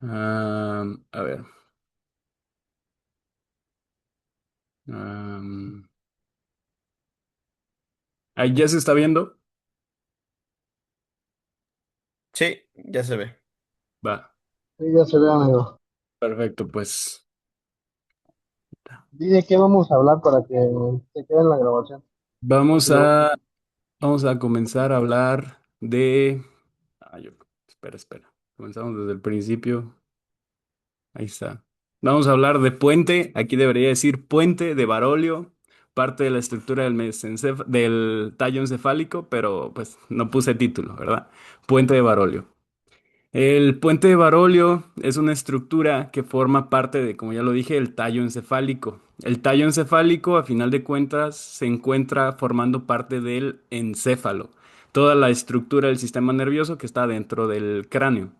A ver. am, Ahí ya se está viendo. Sí, ya se ve. Va. Sí, ya se ve, amigo. Perfecto, pues. Dile qué vamos a hablar para que se quede en la grabación. Vamos Y lo- a, vamos a comenzar a hablar de. Espera. Comenzamos desde el principio. Ahí está. Vamos a hablar de puente. Aquí debería decir puente de Barolio, parte de la estructura del tallo encefálico, pero pues no puse título, ¿verdad? Puente de Barolio. El puente de Barolio es una estructura que forma parte de, como ya lo dije, el tallo encefálico. El tallo encefálico, a final de cuentas, se encuentra formando parte del encéfalo, toda la estructura del sistema nervioso que está dentro del cráneo.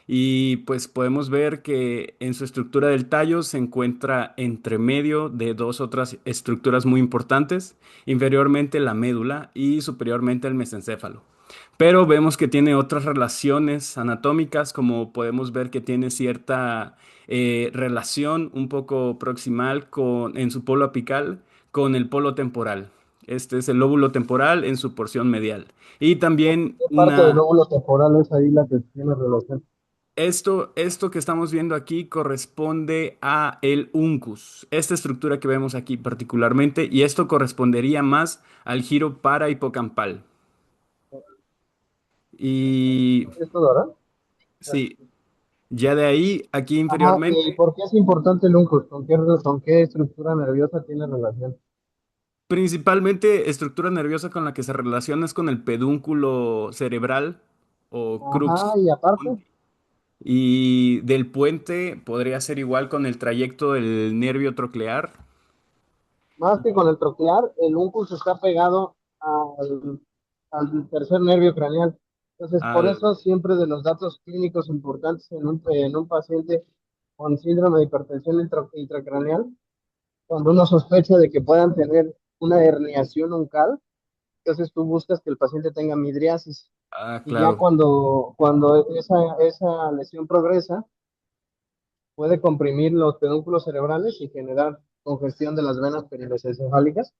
Y pues podemos ver que en su estructura del tallo se encuentra entre medio de dos otras estructuras muy importantes, inferiormente la médula y superiormente el mesencéfalo. Pero vemos que tiene otras relaciones anatómicas, como podemos ver que tiene cierta relación un poco proximal en su polo apical con el polo temporal. Este es el lóbulo temporal en su porción medial. Y también ¿Qué parte del una lóbulo temporal es ahí la que tiene relación? esto que estamos viendo aquí corresponde a el uncus, esta estructura que vemos aquí particularmente, y esto correspondería más al giro parahipocampal. Y ¿Esto dará? sí, ya de ahí, aquí Ajá, ¿y inferiormente, por qué es importante el uncus? ¿Con qué estructura nerviosa tiene relación? principalmente estructura nerviosa con la que se relaciona es con el pedúnculo cerebral o Ajá, crux. y aparte, Y del puente podría ser igual con el trayecto del nervio troclear. más que con el troclear, el uncus está pegado al tercer nervio craneal. Entonces, por Al, eso siempre de los datos clínicos importantes en un paciente con síndrome de hipertensión intracraneal, cuando uno sospecha de que puedan tener una herniación uncal, entonces tú buscas que el paciente tenga midriasis. Y ya claro. cuando esa lesión progresa, puede comprimir los pedúnculos cerebrales y generar congestión de las venas perimesencefálicas.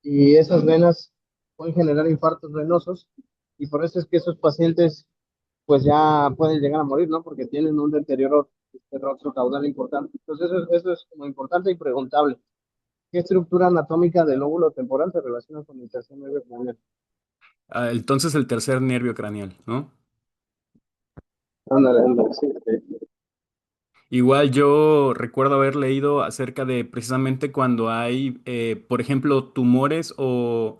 Y esas venas pueden generar infartos venosos. Y por eso es que esos pacientes pues ya pueden llegar a morir, ¿no? Porque tienen un deterioro caudal importante. Entonces eso es como importante y preguntable. ¿Qué estructura anatómica del lóbulo temporal se relaciona con el tercer nervio craneal? Entonces el tercer nervio craneal, ¿no? Ándale, ándale, sí, sí. Igual yo recuerdo haber leído acerca de precisamente cuando hay, por ejemplo, tumores o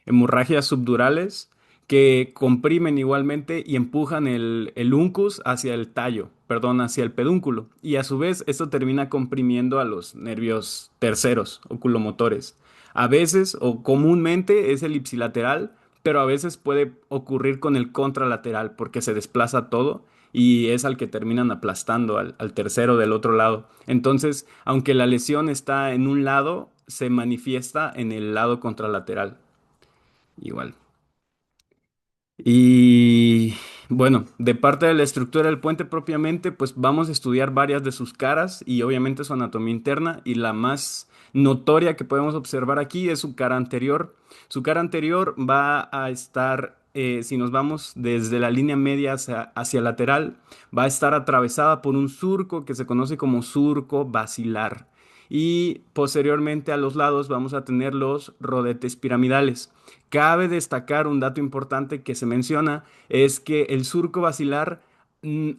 hemorragias subdurales que comprimen igualmente y empujan el uncus hacia el tallo, perdón, hacia el pedúnculo. Y a su vez esto termina comprimiendo a los nervios terceros, oculomotores. A veces o comúnmente es el ipsilateral, pero a veces puede ocurrir con el contralateral porque se desplaza todo y es al que terminan aplastando al tercero del otro lado. Entonces, aunque la lesión está en un lado, se manifiesta en el lado contralateral. Igual. Y bueno, de parte de la estructura del puente propiamente, pues vamos a estudiar varias de sus caras y obviamente su anatomía interna y la más notoria que podemos observar aquí es su cara anterior. Su cara anterior va a estar, si nos vamos desde la línea media hacia lateral, va a estar atravesada por un surco que se conoce como surco basilar. Y posteriormente a los lados vamos a tener los rodetes piramidales. Cabe destacar un dato importante que se menciona, es que el surco basilar,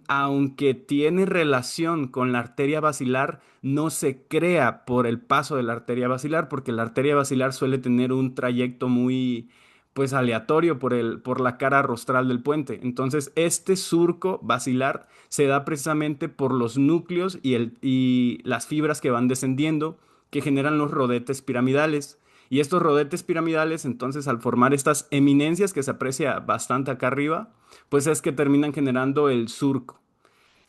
aunque tiene relación con la arteria basilar, no se crea por el paso de la arteria basilar, porque la arteria basilar suele tener un trayecto muy, pues, aleatorio por la cara rostral del puente. Entonces, este surco basilar se da precisamente por los núcleos y las fibras que van descendiendo, que generan los rodetes piramidales. Y estos rodetes piramidales, entonces, al formar estas eminencias que se aprecia bastante acá arriba, pues es que terminan generando el surco.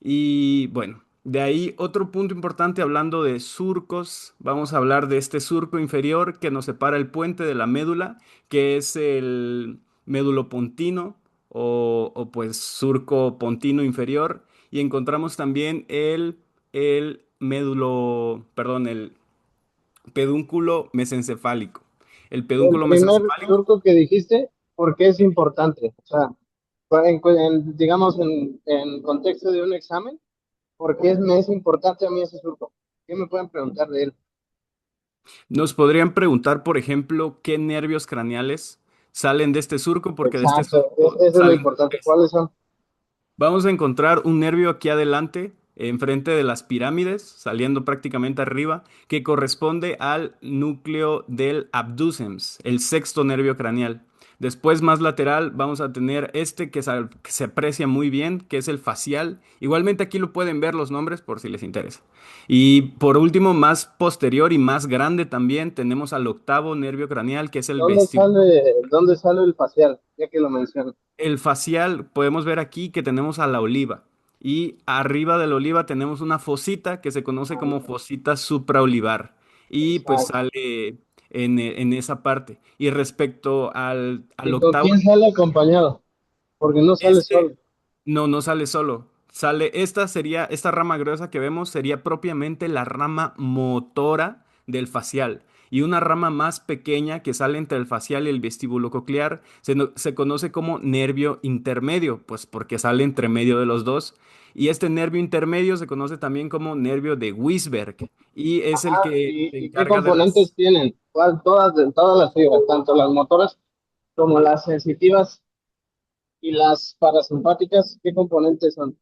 Y bueno, de ahí otro punto importante hablando de surcos, vamos a hablar de este surco inferior que nos separa el puente de la médula, que es el médulo pontino pues surco pontino inferior. y encontramos también el pedúnculo mesencefálico. El El pedúnculo primer mesencefálico surco que dijiste, ¿por qué es importante? O sea, digamos, en contexto de un examen, ¿por qué me es importante a mí ese surco? ¿Qué me pueden preguntar de él? nos podrían preguntar, por ejemplo, qué nervios craneales salen de este surco, porque de este Exacto, surco eso es lo salen importante. tres. ¿Cuáles son? Vamos a encontrar un nervio aquí adelante, enfrente de las pirámides, saliendo prácticamente arriba, que corresponde al núcleo del abducens, el sexto nervio craneal. Después, más lateral, vamos a tener este que se aprecia muy bien, que es el facial. Igualmente aquí lo pueden ver los nombres por si les interesa. Y por último, más posterior y más grande también, tenemos al octavo nervio craneal, que es el vestibular. Dónde sale el facial? Ya que lo menciono. El facial, podemos ver aquí que tenemos a la oliva y arriba de la oliva tenemos una fosita que se conoce como fosita supraolivar y pues Exacto. sale en esa parte. Y respecto al ¿Y con octavo, quién sale acompañado? Porque no sale este solo. no sale solo. Esta rama gruesa que vemos sería propiamente la rama motora del facial. Y una rama más pequeña que sale entre el facial y el vestíbulo coclear se conoce como nervio intermedio, pues porque sale entre medio de los dos. Y este nervio intermedio se conoce también como nervio de Wisberg. Y es el Ajá, que se ¿y qué encarga de componentes tienen? Todas las fibras, tanto las motoras como las sensitivas y las parasimpáticas, ¿qué componentes son?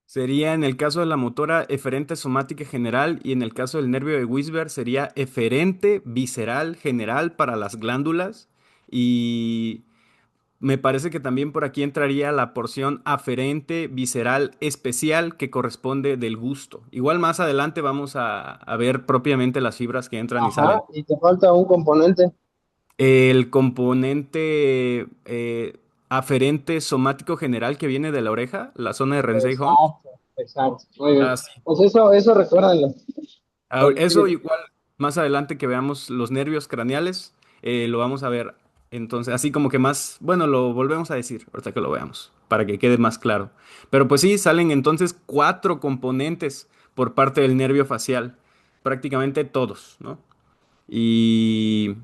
Sería en el caso de la motora eferente somática general y en el caso del nervio de Wisberg sería eferente visceral general para las glándulas y me parece que también por aquí entraría la porción aferente visceral especial que corresponde del gusto. Igual más adelante vamos a ver propiamente las fibras que entran y Ajá, salen. y te falta un componente. El componente aferente somático general que viene de la oreja, la zona de Rensei-Hons. Exacto, exacto. Muy bien. Ah, sí. Pues eso recuérdenlo. Eso Porque igual, más adelante que veamos los nervios craneales, lo vamos a ver. Entonces, así como que más, bueno, lo volvemos a decir ahorita que lo veamos, para que quede más claro. Pero pues sí, salen entonces cuatro componentes por parte del nervio facial, prácticamente todos, ¿no? Y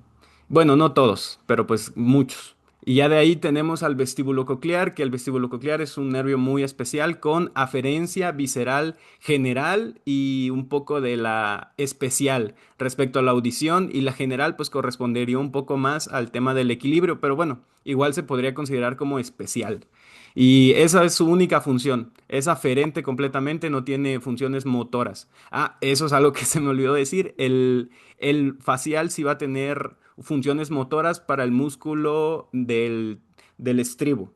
bueno, no todos, pero pues muchos. Y ya de ahí tenemos al vestíbulo coclear, que el vestíbulo coclear es un nervio muy especial con aferencia visceral general y un poco de la especial respecto a la audición y la general pues correspondería un poco más al tema del equilibrio, pero bueno, igual se podría considerar como especial. Y esa es su única función. Es aferente completamente, no tiene funciones motoras. Ah, eso es algo que se me olvidó decir. El facial sí va a tener funciones motoras para el músculo del estribo.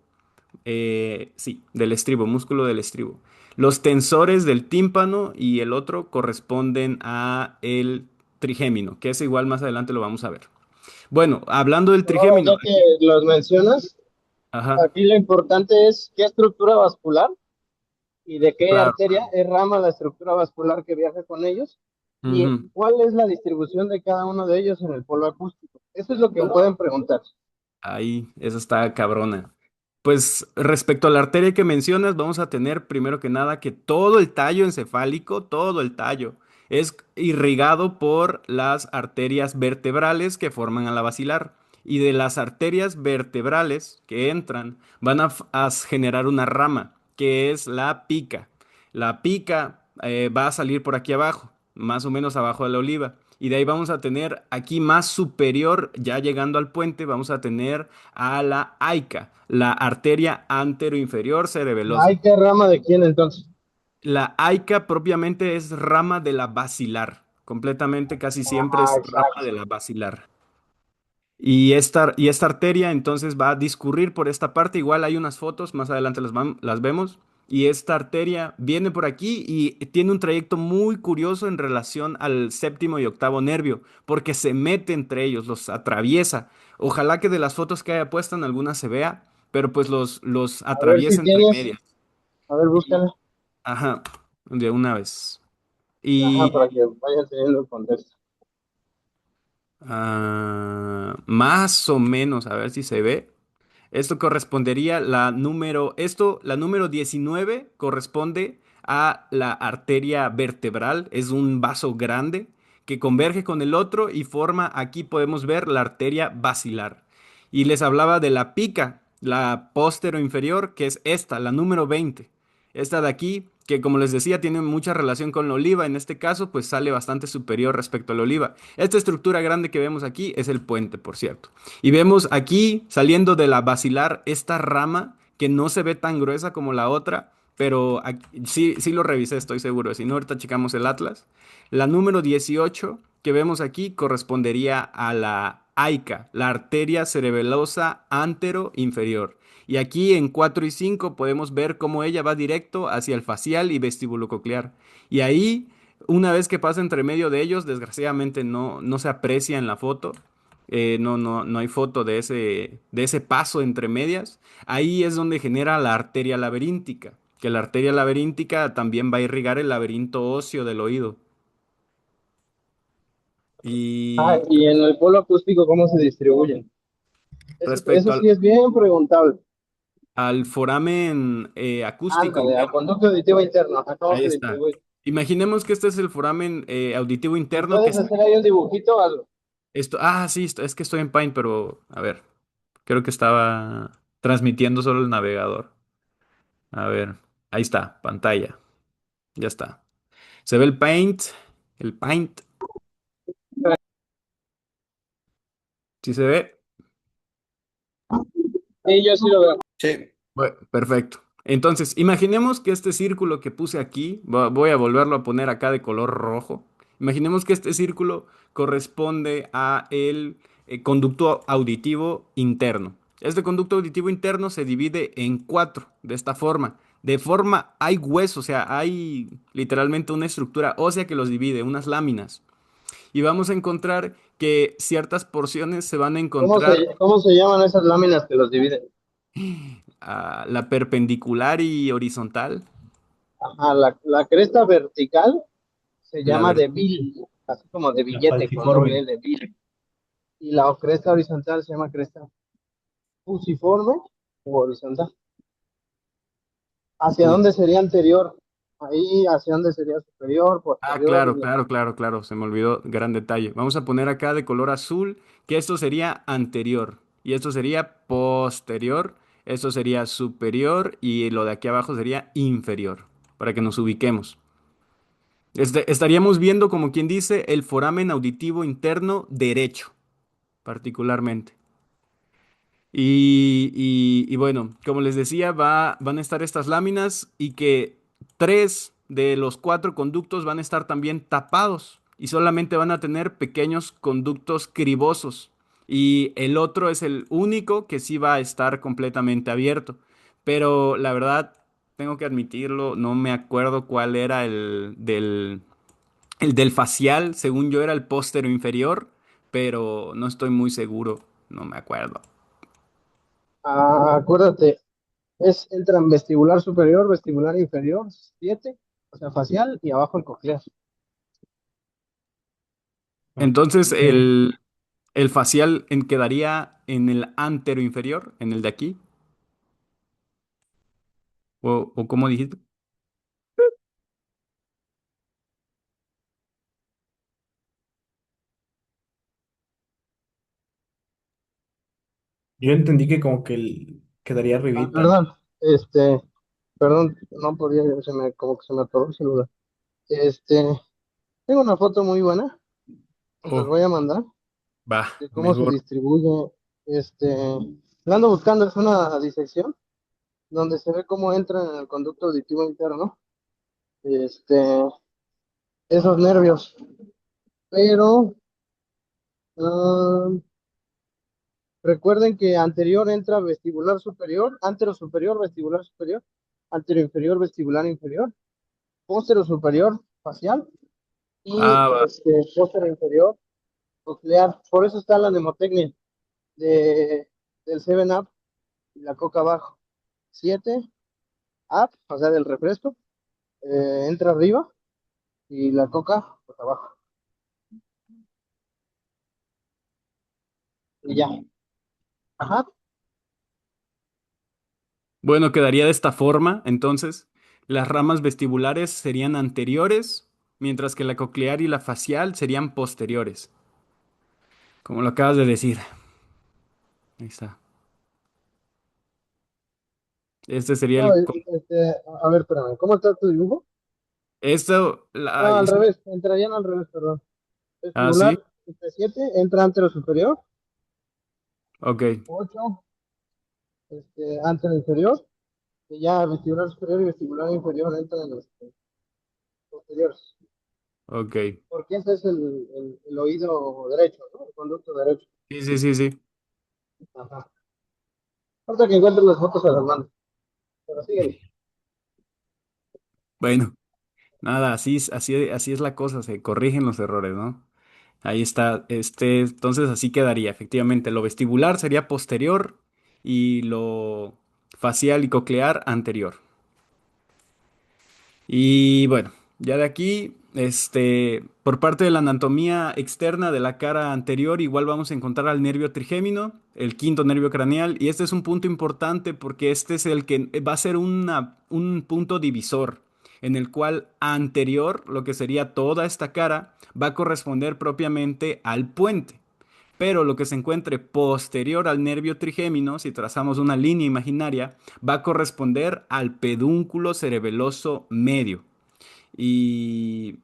Sí, del estribo, músculo del estribo. Los tensores del tímpano y el otro corresponden a el trigémino, que es igual más adelante lo vamos a ver. Bueno, hablando del ahora, trigémino, ya que aquí, los mencionas, ajá, aquí lo importante es qué estructura vascular y de qué claro. arteria es rama la estructura vascular que viaja con ellos y Ujú. cuál es la distribución de cada uno de ellos en el polo acústico. Eso es lo que pueden preguntar. Ahí, esa está cabrona. Pues respecto a la arteria que mencionas, vamos a tener primero que nada que todo el tallo encefálico, todo el tallo, es irrigado por las arterias vertebrales que forman a la basilar. Y de las arterias vertebrales que entran, van a generar una rama, que es la pica. La pica va a salir por aquí abajo, más o menos abajo de la oliva. Y de ahí vamos a tener aquí más superior, ya llegando al puente, vamos a tener a la AICA, la arteria anteroinferior cerebelosa. ¿Hay qué rama de quién entonces? La AICA propiamente es rama de la basilar, completamente casi siempre Ajá, es rama exacto. de la basilar. Y esta arteria entonces va a discurrir por esta parte. Igual hay unas fotos, más adelante las vemos. Y esta arteria viene por aquí y tiene un trayecto muy curioso en relación al séptimo y octavo nervio, porque se mete entre ellos, los atraviesa. Ojalá que de las fotos que haya puesto en alguna se vea, pero pues los A ver si atraviesa entre tienes, medias. a ver, Y, búscala. ajá, de una vez. Ajá, Y para que vayan teniendo contexto. más o menos, a ver si se ve. Esto correspondería la número 19 corresponde a la arteria vertebral. Es un vaso grande que converge con el otro y forma, aquí podemos ver la arteria basilar. Y les hablaba de la pica, la póstero inferior, que es esta, la número 20. Esta de aquí, que como les decía, tiene mucha relación con la oliva. En este caso, pues sale bastante superior respecto a la oliva. Esta estructura grande que vemos aquí es el puente, por cierto. Y vemos aquí, saliendo de la basilar, esta rama que no se ve tan gruesa como la otra, pero sí, sí lo revisé, estoy seguro. Si no, ahorita checamos el atlas. La número 18 que vemos aquí correspondería a la AICA, la arteria cerebelosa antero inferior. Y aquí en 4 y 5 podemos ver cómo ella va directo hacia el facial y vestíbulo coclear. Y ahí, una vez que pasa entre medio de ellos, desgraciadamente no se aprecia en la foto. No hay foto de ese paso entre medias. Ahí es donde genera la arteria laberíntica, que la arteria laberíntica también va a irrigar el laberinto óseo del oído. Ah, Y y en el polo acústico, ¿cómo se distribuyen? Eso respecto sí es bien preguntable. al foramen acústico Ándale, al interno, conducto auditivo interno, ajá, ¿cómo ahí se está. distribuye? Imaginemos que este es el foramen auditivo ¿Me interno que puedes hacer ahí un dibujito o algo? sí, es que estoy en Paint, pero a ver, creo que estaba transmitiendo solo el navegador. A ver, ahí está, pantalla, ya está. Se ve el Paint, ¿sí se ve? Sí, yo sí lo veo. Sí. Bueno, perfecto. Entonces, imaginemos que este círculo que puse aquí, voy a volverlo a poner acá de color rojo. Imaginemos que este círculo corresponde a el conducto auditivo interno. Este conducto auditivo interno se divide en cuatro, de esta forma. De forma, hay hueso, o sea, hay literalmente una estructura ósea que los divide, unas láminas. Y vamos a encontrar que ciertas porciones se van a encontrar ¿Cómo se llaman esas láminas que los dividen? a la perpendicular y horizontal. Ajá, la cresta vertical se La llama ver- de bill, así como de La billete con doble falciforme. L, bill. Y la cresta horizontal se llama cresta fusiforme o horizontal. ¿Hacia Fu- dónde sería anterior? Ahí, ¿hacia dónde sería superior, Ah, posterior? claro, claro, claro, claro. Se me olvidó, gran detalle. Vamos a poner acá de color azul que esto sería anterior y esto sería posterior, esto sería superior y lo de aquí abajo sería inferior, para que nos ubiquemos. Estaríamos viendo, como quien dice, el foramen auditivo interno derecho, particularmente. Y bueno, como les decía, van a estar estas láminas y que tres de los cuatro conductos van a estar también tapados y solamente van a tener pequeños conductos cribosos. Y el otro es el único que sí va a estar completamente abierto. Pero la verdad, tengo que admitirlo, no me acuerdo cuál era el del facial. Según yo era el póstero inferior, pero no estoy muy seguro, no me acuerdo. Ah, acuérdate, entran vestibular superior, vestibular inferior, 7, o sea, facial y abajo el coclear. Entonces, Ok. el facial quedaría en el antero inferior, en el de aquí. ¿O cómo dijiste? Yo entendí que como que quedaría Ah, arribita, ¿no? perdón, perdón, no podía, como que se me atoró el celular. Este, tengo una foto muy buena, se las Oh, voy a mandar, va, de cómo se mejor. distribuye, la ando buscando, es una disección, donde se ve cómo entran en el conducto auditivo interno, este, esos nervios, pero, ah, recuerden que anterior entra vestibular superior, antero superior, vestibular superior, antero inferior, vestibular inferior, póstero superior, facial, y Ah, va. póstero inferior, coclear. Por eso está la mnemotecnia de, del 7-Up y la coca abajo. 7, up, o sea, del refresco, entra arriba y la coca, pues abajo. Y ya. Ajá. Bueno, quedaría de esta forma, entonces. Las ramas vestibulares serían anteriores, mientras que la coclear y la facial serían posteriores, como lo acabas de decir. Ahí está. Este sería No, el... a ver, espérame, ¿cómo está tu dibujo? Esto... No, al revés, entrarían al revés, perdón. Ah, sí. Vestibular, 7 entra antero superior, Ok, 8 antero inferior, y ya vestibular superior y vestibular inferior entran en los posteriores. ok. Porque ese es el oído derecho, ¿no? El conducto derecho. Sí, sí, sí, sí. Ajá. Falta que encuentres las fotos a las manos, pero síguele. Bueno, nada, así es la cosa, se corrigen los errores, ¿no? Ahí está, entonces así quedaría, efectivamente. Lo vestibular sería posterior y lo facial y coclear anterior. Y bueno, ya de aquí, por parte de la anatomía externa de la cara anterior, igual vamos a encontrar al nervio trigémino, el quinto nervio craneal, y este es un punto importante porque este es el que va a ser un punto divisor, en el cual anterior, lo que sería toda esta cara, va a corresponder propiamente al puente. Pero lo que se encuentre posterior al nervio trigémino, si trazamos una línea imaginaria, va a corresponder al pedúnculo cerebeloso medio. Y,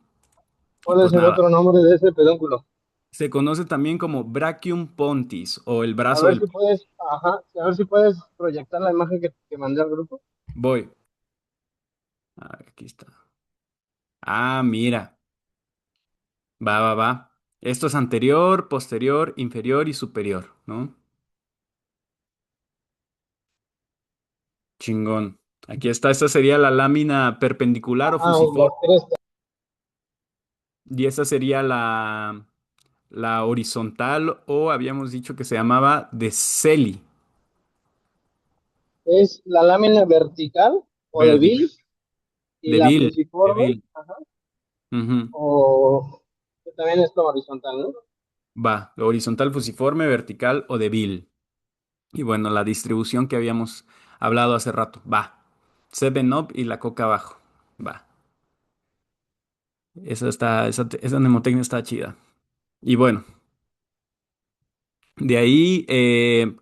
y ¿Cuál pues es el nada, otro nombre de ese pedúnculo? se conoce también como brachium pontis o el A brazo ver del... si puedes, ajá, a ver si puedes proyectar la imagen que mandé al grupo. Voy. Ah, aquí está. Ah, mira. Va, va, va. Esto es anterior, posterior, inferior y superior, ¿no? Chingón. Aquí está, esta sería la lámina perpendicular o Ajá, las fusiforme. tres. Y esta sería la horizontal o habíamos dicho que se llamaba de Celi, Es la lámina vertical o de vertical. Bill y De la Bill, de fusiforme, Bill. ajá, Ujú. o que también es como horizontal, ¿no? Va, horizontal fusiforme, vertical o de Bill. Y bueno, la distribución que habíamos hablado hace rato. Va. Seven Up y la coca abajo. Va. Esa mnemotecnia está chida. Y bueno. De ahí,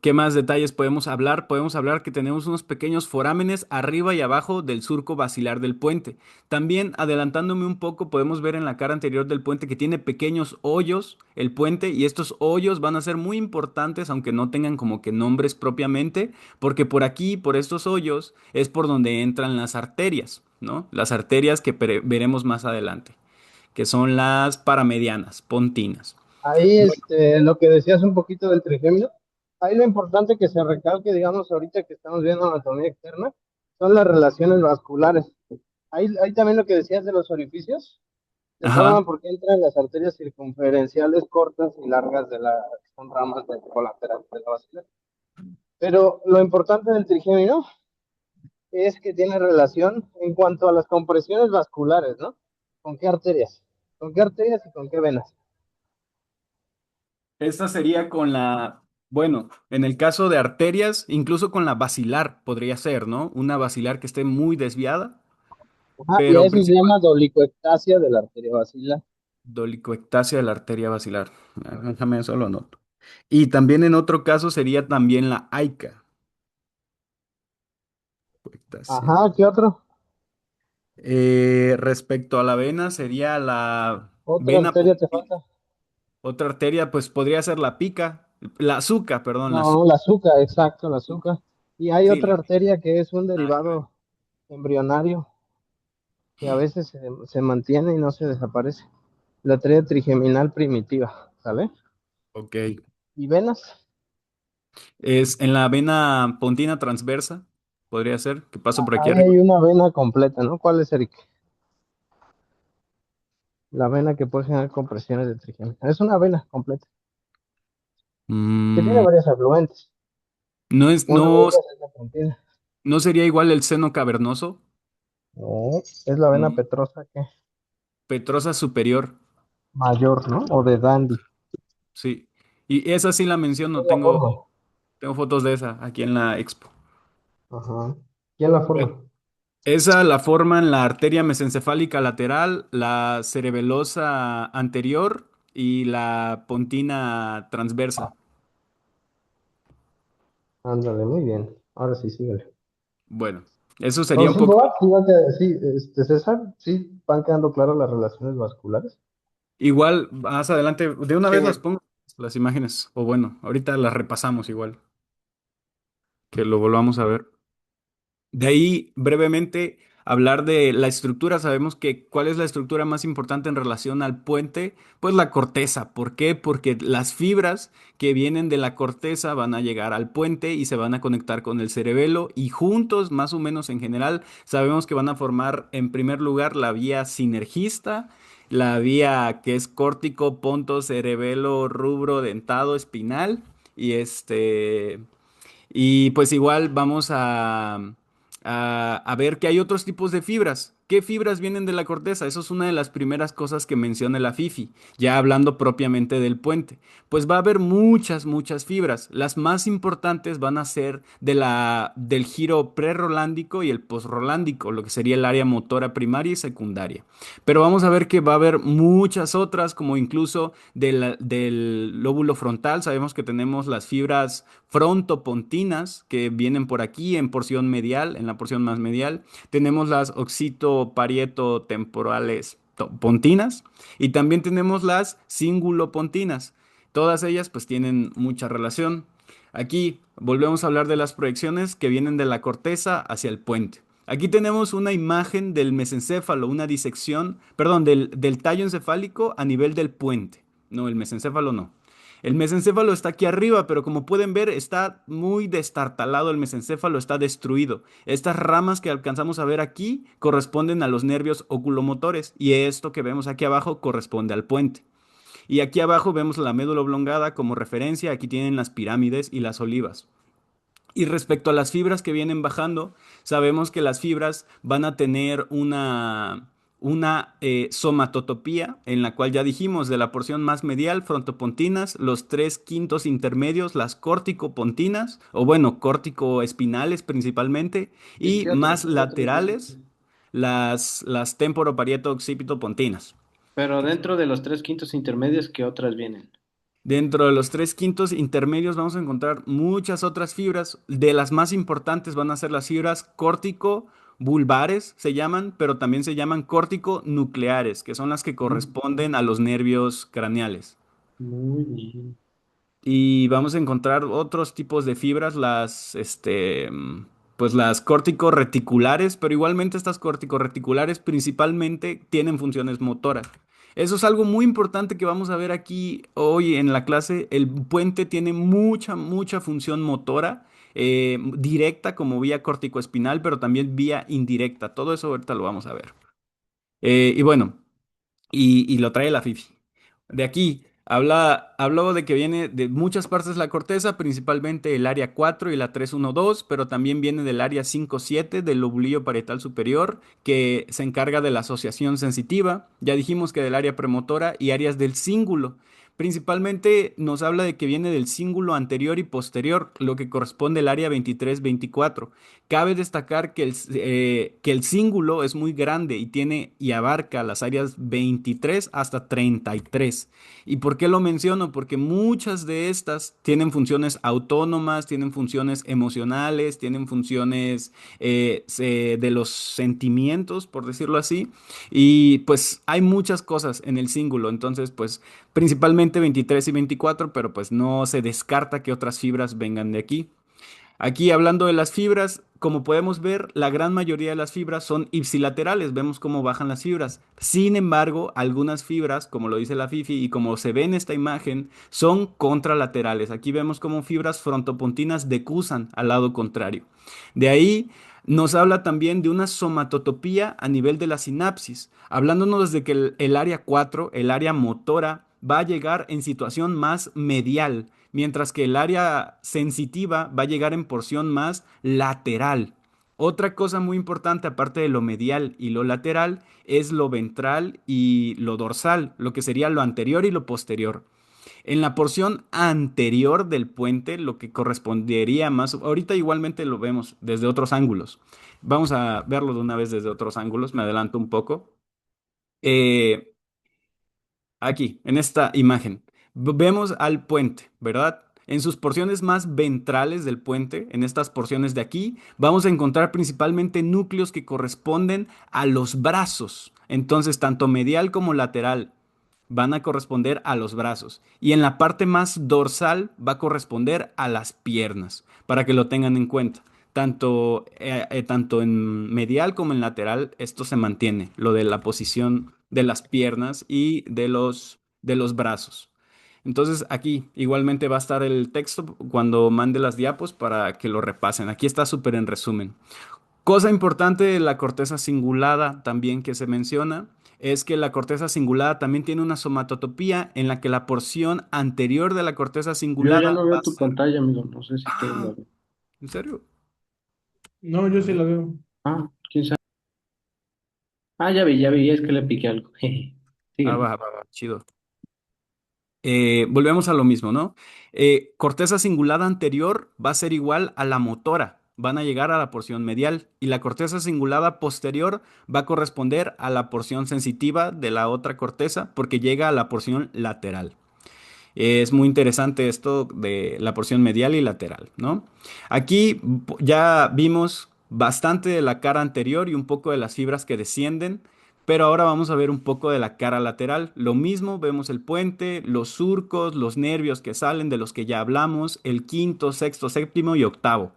¿qué más detalles podemos hablar? Podemos hablar que tenemos unos pequeños forámenes arriba y abajo del surco basilar del puente. También, adelantándome un poco, podemos ver en la cara anterior del puente que tiene pequeños hoyos el puente y estos hoyos van a ser muy importantes, aunque no tengan como que nombres propiamente, porque por aquí, por estos hoyos, es por donde entran las arterias, ¿no? Las arterias que veremos más adelante, que son las paramedianas, pontinas. Ahí, lo que decías un poquito del trigémino, ahí lo importante que se recalque, digamos, ahorita que estamos viendo anatomía externa, son las relaciones vasculares. Ahí también lo que decías de los orificios, se Ajá. forman porque entran las arterias circunferenciales cortas y largas que son ramas de colateral de la vascular. Pero lo importante del trigémino es que tiene relación en cuanto a las compresiones vasculares, ¿no? ¿Con qué arterias? ¿Con qué arterias y con qué venas? Esta sería con bueno, en el caso de arterias, incluso con la basilar podría ser, ¿no? Una basilar que esté muy desviada, Ajá, y a pero eso se llama dolicoectasia de la arteria basilar. dolicoectasia de la arteria basilar. Déjame eso lo noto. Y también en otro caso sería también la AICA. Coectasia. Ajá, ¿qué otro? Respecto a la vena, sería la Otra vena arteria te porcina. falta. Otra arteria, pues podría ser la pica, la azúcar, perdón, la No, azúcar. la azúcar, exacto, la azúcar. Y hay Sí, otra arteria que es un nada que ver. derivado embrionario que a veces se mantiene y no se desaparece. La arteria trigeminal primitiva, ¿sale? Ok. ¿Y venas? Es en la vena pontina transversa, podría ser, que paso por aquí Ahí arriba. hay una vena completa, ¿no? ¿Cuál es, Eric? La vena que puede generar compresiones de trigémino. Es una vena completa, que tiene Mm, varios afluentes. no es, Una de no, ellas es la pontina. no sería igual el seno cavernoso, No, es la vena ¿no? petrosa que Petrosa superior, mayor, ¿no? O de Dandy. sí. Y esa sí la menciono, ¿Quién la forma? tengo fotos de esa aquí en la expo. Ajá. ¿Quién la Bueno, forma? Esa la forman la arteria mesencefálica lateral, la cerebelosa anterior y la pontina transversa. Ándale, muy bien. Ahora sí, síguele. Bueno, eso sería No, un sí, poco. Boa, sí, César, sí, van quedando claras las relaciones vasculares. Igual, más adelante, de una Sí, vez las pongo las imágenes, o bueno, ahorita las repasamos igual, que lo volvamos a ver. De ahí, brevemente, hablar de la estructura. Sabemos que cuál es la estructura más importante en relación al puente, pues la corteza. ¿Por qué? Porque las fibras que vienen de la corteza van a llegar al puente y se van a conectar con el cerebelo y juntos, más o menos en general, sabemos que van a formar en primer lugar la vía sinergista, la vía que es córtico, ponto, cerebelo, rubro, dentado, espinal y y pues igual vamos a ver que hay otros tipos de fibras. ¿Qué fibras vienen de la corteza? Eso es una de las primeras cosas que menciona la FIFI, ya hablando propiamente del puente. Pues va a haber muchas fibras. Las más importantes van a ser del giro prerolándico y el posrolándico, lo que sería el área motora primaria y secundaria. Pero vamos a ver que va a haber muchas otras, como incluso del lóbulo frontal. Sabemos que tenemos las fibras frontopontinas que vienen por aquí en porción medial, en la porción más medial. Tenemos las occipito-parieto-temporales pontinas y también tenemos las cingulopontinas. Todas ellas pues tienen mucha relación. Aquí volvemos a hablar de las proyecciones que vienen de la corteza hacia el puente. Aquí tenemos una imagen del mesencéfalo, una disección, perdón, del tallo encefálico a nivel del puente. No, el mesencéfalo no. El mesencéfalo está aquí arriba, pero como pueden ver, está muy destartalado el mesencéfalo, está destruido. Estas ramas que alcanzamos a ver aquí corresponden a los nervios oculomotores y esto que vemos aquí abajo corresponde al puente. Y aquí abajo vemos la médula oblongada como referencia, aquí tienen las pirámides y las olivas. Y respecto a las fibras que vienen bajando, sabemos que las fibras van a tener una somatotopía, en la cual ya dijimos de la porción más medial, frontopontinas, los tres quintos intermedios, las corticopontinas, o bueno, corticoespinales principalmente, ¿Y y qué más otros dicen? laterales, las temporoparieto-occipitopontinas. Pero dentro de los tres quintos intermedios, ¿qué otras vienen? Dentro de los tres quintos intermedios vamos a encontrar muchas otras fibras. De las más importantes van a ser las fibras córtico-bulbares, se llaman, pero también se llaman córtico-nucleares, que son las que corresponden a los nervios craneales. Muy bien. Y vamos a encontrar otros tipos de fibras, pues las córtico-reticulares, pero igualmente estas córtico-reticulares principalmente tienen funciones motoras. Eso es algo muy importante que vamos a ver aquí hoy en la clase. El puente tiene mucha función motora, directa como vía corticoespinal, pero también vía indirecta. Todo eso ahorita lo vamos a ver. Y bueno. Y lo trae la FIFI. De aquí, habló de que viene de muchas partes de la corteza, principalmente el área 4 y la 312, pero también viene del área 5-7 del lobulillo parietal superior, que se encarga de la asociación sensitiva. Ya dijimos que del área premotora y áreas del cíngulo. Principalmente nos habla de que viene del cíngulo anterior y posterior, lo que corresponde al área 23-24. Cabe destacar que el cíngulo es muy grande y tiene y abarca las áreas 23 hasta 33. ¿Y por qué lo menciono? Porque muchas de estas tienen funciones autónomas, tienen funciones emocionales, tienen funciones de los sentimientos, por decirlo así. Y pues hay muchas cosas en el cíngulo, entonces pues principalmente 23 y 24, pero pues no se descarta que otras fibras vengan de aquí. Aquí hablando de las fibras, como podemos ver, la gran mayoría de las fibras son ipsilaterales, vemos cómo bajan las fibras. Sin embargo, algunas fibras, como lo dice la FIFI y como se ve en esta imagen, son contralaterales. Aquí vemos cómo fibras frontopontinas decusan al lado contrario. De ahí nos habla también de una somatotopía a nivel de la sinapsis, hablándonos de que el área 4, el área motora, va a llegar en situación más medial, mientras que el área sensitiva va a llegar en porción más lateral. Otra cosa muy importante, aparte de lo medial y lo lateral, es lo ventral y lo dorsal, lo que sería lo anterior y lo posterior. En la porción anterior del puente, lo que correspondería más, ahorita igualmente lo vemos desde otros ángulos. Vamos a verlo de una vez desde otros ángulos, me adelanto un poco. Eh, Aquí, en esta imagen, vemos al puente, ¿verdad? En sus porciones más ventrales del puente, en estas porciones de aquí, vamos a encontrar principalmente núcleos que corresponden a los brazos. Entonces, tanto medial como lateral van a corresponder a los brazos. Y en la parte más dorsal va a corresponder a las piernas, para que lo tengan en cuenta. Tanto en medial como en lateral, esto se mantiene, lo de la posición de las piernas y de los brazos. Entonces aquí igualmente va a estar el texto cuando mande las diapos para que lo repasen. Aquí está súper en resumen. Cosa importante de la corteza cingulada también que se menciona es que la corteza cingulada también tiene una somatotopía en la que la porción anterior de la corteza Yo ya cingulada no va veo a tu ser... pantalla, amigo. No sé si tú la Ah, ves. ¿en serio? No, yo sí la veo. Ah, quién sabe. Ah, ya vi, es que le piqué algo. Jeje. Ah, Sígueme. va, chido. Volvemos a lo mismo, ¿no? Corteza cingulada anterior va a ser igual a la motora, van a llegar a la porción medial y la corteza cingulada posterior va a corresponder a la porción sensitiva de la otra corteza porque llega a la porción lateral. Es muy interesante esto de la porción medial y lateral, ¿no? Aquí ya vimos bastante de la cara anterior y un poco de las fibras que descienden, pero ahora vamos a ver un poco de la cara lateral. Lo mismo, vemos el puente, los surcos, los nervios que salen de los que ya hablamos, el quinto, sexto, séptimo y octavo.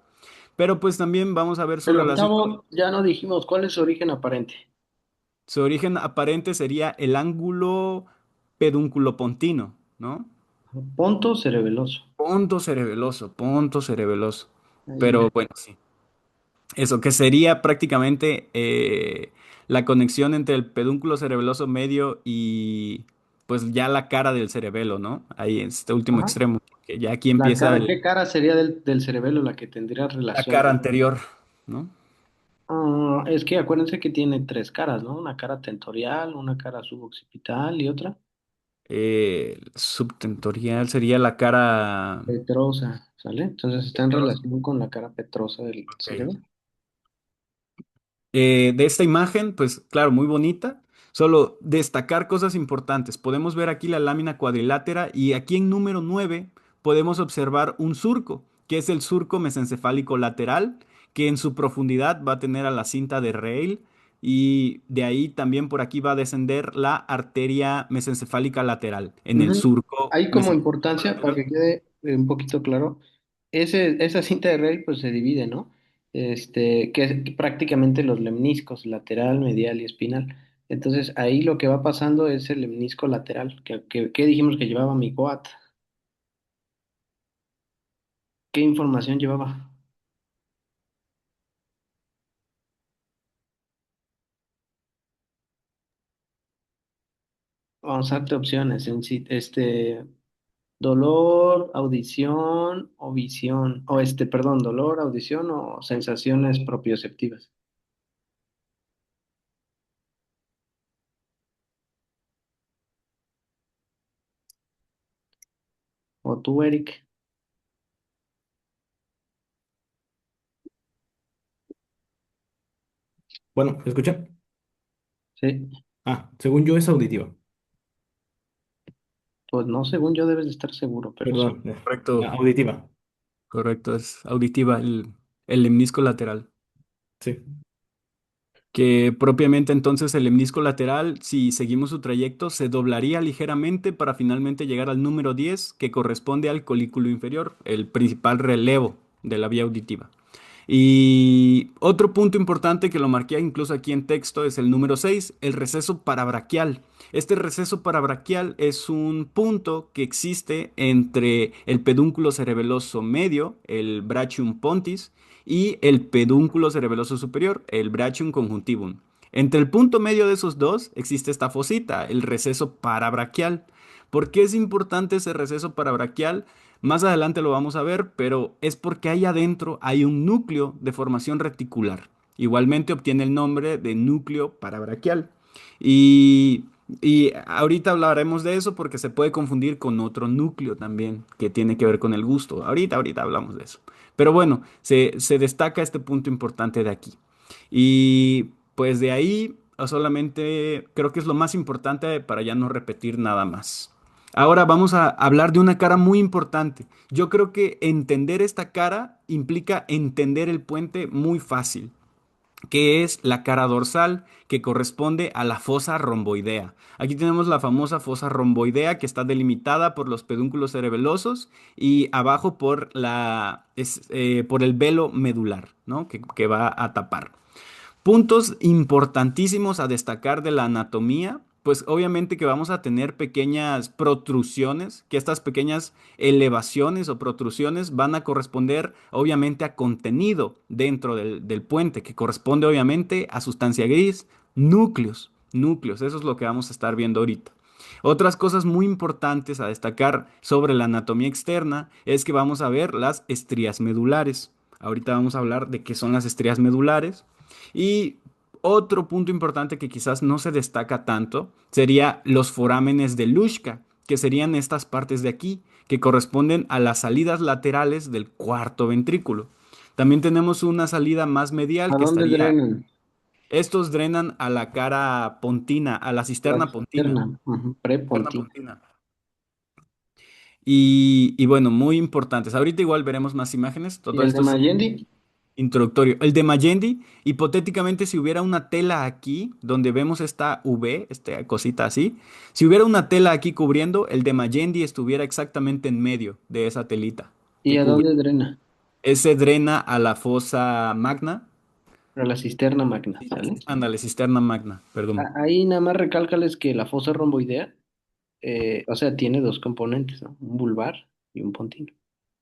Pero pues también vamos a ver su El relación. octavo, ya no dijimos cuál es su origen aparente. Su origen aparente sería el ángulo pedunculopontino, ¿no? Ponto cerebeloso. Ponto cerebeloso. Ahí Pero es. bueno, sí. Eso, que sería prácticamente la conexión entre el pedúnculo cerebeloso medio y pues ya la cara del cerebelo, ¿no? Ahí en este último Ajá. extremo, que ya aquí La empieza cara, ¿qué cara sería del cerebelo la que tendría la relación cara con? anterior, ¿no? Ah, es que acuérdense que tiene tres caras, ¿no? Una cara tentorial, una cara suboccipital y otra Subtentorial sería la cara... petrosa, ¿sale? Entonces está en relación con la cara petrosa del Ok. cerebro. De esta imagen, pues claro, muy bonita. Solo destacar cosas importantes. Podemos ver aquí la lámina cuadrilátera y aquí en número 9 podemos observar un surco, que es el surco mesencefálico lateral, que en su profundidad va a tener a la cinta de Reil y de ahí también por aquí va a descender la arteria mesencefálica lateral en el Ujú. surco Hay como mesencefálico importancia, para lateral. que quede un poquito claro, esa cinta de Rayleigh pues se divide, ¿no? Que es prácticamente los lemniscos, lateral, medial y espinal. Entonces ahí lo que va pasando es el lemnisco lateral, que dijimos que llevaba mi coat. ¿Qué información llevaba? Vamos a darte opciones. Dolor, audición o visión, perdón, dolor, audición o sensaciones propioceptivas. O tú, Eric. Bueno, ¿me escucha? Sí. Ah, según yo es auditiva. Pues no, según yo debes de estar seguro, pero sí. Perdón, Correcto, auditiva. correcto, es auditiva el lemnisco lateral. Sí. Que propiamente entonces el lemnisco lateral, si seguimos su trayecto, se doblaría ligeramente para finalmente llegar al número 10, que corresponde al colículo inferior, el principal relevo de la vía auditiva. Y otro punto importante que lo marqué incluso aquí en texto es el número 6, el receso parabraquial. Este receso parabraquial es un punto que existe entre el pedúnculo cerebeloso medio, el brachium pontis, y el pedúnculo cerebeloso superior, el brachium conjuntivum. Entre el punto medio de esos dos existe esta fosita, el receso parabraquial. ¿Por qué es importante ese receso parabraquial? Más adelante lo vamos a ver, pero es porque ahí adentro hay un núcleo de formación reticular. Igualmente obtiene el nombre de núcleo parabraquial. Y, y ahorita hablaremos de eso porque se puede confundir con otro núcleo también que tiene que ver con el gusto. Ahorita hablamos de eso. Pero bueno, se destaca este punto importante de aquí. Y pues de ahí solamente creo que es lo más importante para ya no repetir nada más. Ahora vamos a hablar de una cara muy importante. Yo creo que entender esta cara implica entender el puente muy fácil, que es la cara dorsal que corresponde a la fosa romboidea. Aquí tenemos la famosa fosa romboidea que está delimitada por los pedúnculos cerebelosos y abajo por por el velo medular, ¿no? Que va a tapar. Puntos importantísimos a destacar de la anatomía, pues obviamente que vamos a tener pequeñas protrusiones, que estas pequeñas elevaciones o protrusiones van a corresponder obviamente a contenido dentro del puente, que corresponde obviamente a sustancia gris, núcleos, eso es lo que vamos a estar viendo ahorita. Otras cosas muy importantes a destacar sobre la anatomía externa es que vamos a ver las estrías medulares. Ahorita vamos a hablar de qué son las estrías medulares. Y otro punto importante que quizás no se destaca tanto sería los forámenes de Luschka, que serían estas partes de aquí, que corresponden a las salidas laterales del cuarto ventrículo. También tenemos una salida más medial ¿A que dónde estaría, drenan? estos drenan a la cara pontina, a la La cisterna pontina. cisterna, ujú, Cisterna prepontina. pontina. Y bueno, muy importantes. Ahorita igual veremos más imágenes. ¿Y Todo el de esto es Mayendi? introductorio. El de Mayendi, hipotéticamente, si hubiera una tela aquí, donde vemos esta V, esta cosita así, si hubiera una tela aquí cubriendo, el de Mayendi estuviera exactamente en medio de esa telita ¿Y que a cubre. dónde drena? Ese drena a la fosa magna. Para la cisterna magna, Sí. ¿sale? Ándale, cisterna magna, perdón. Ahí nada más recálcales que la fosa romboidea, o sea, tiene dos componentes, ¿no? Un vulvar y un pontino.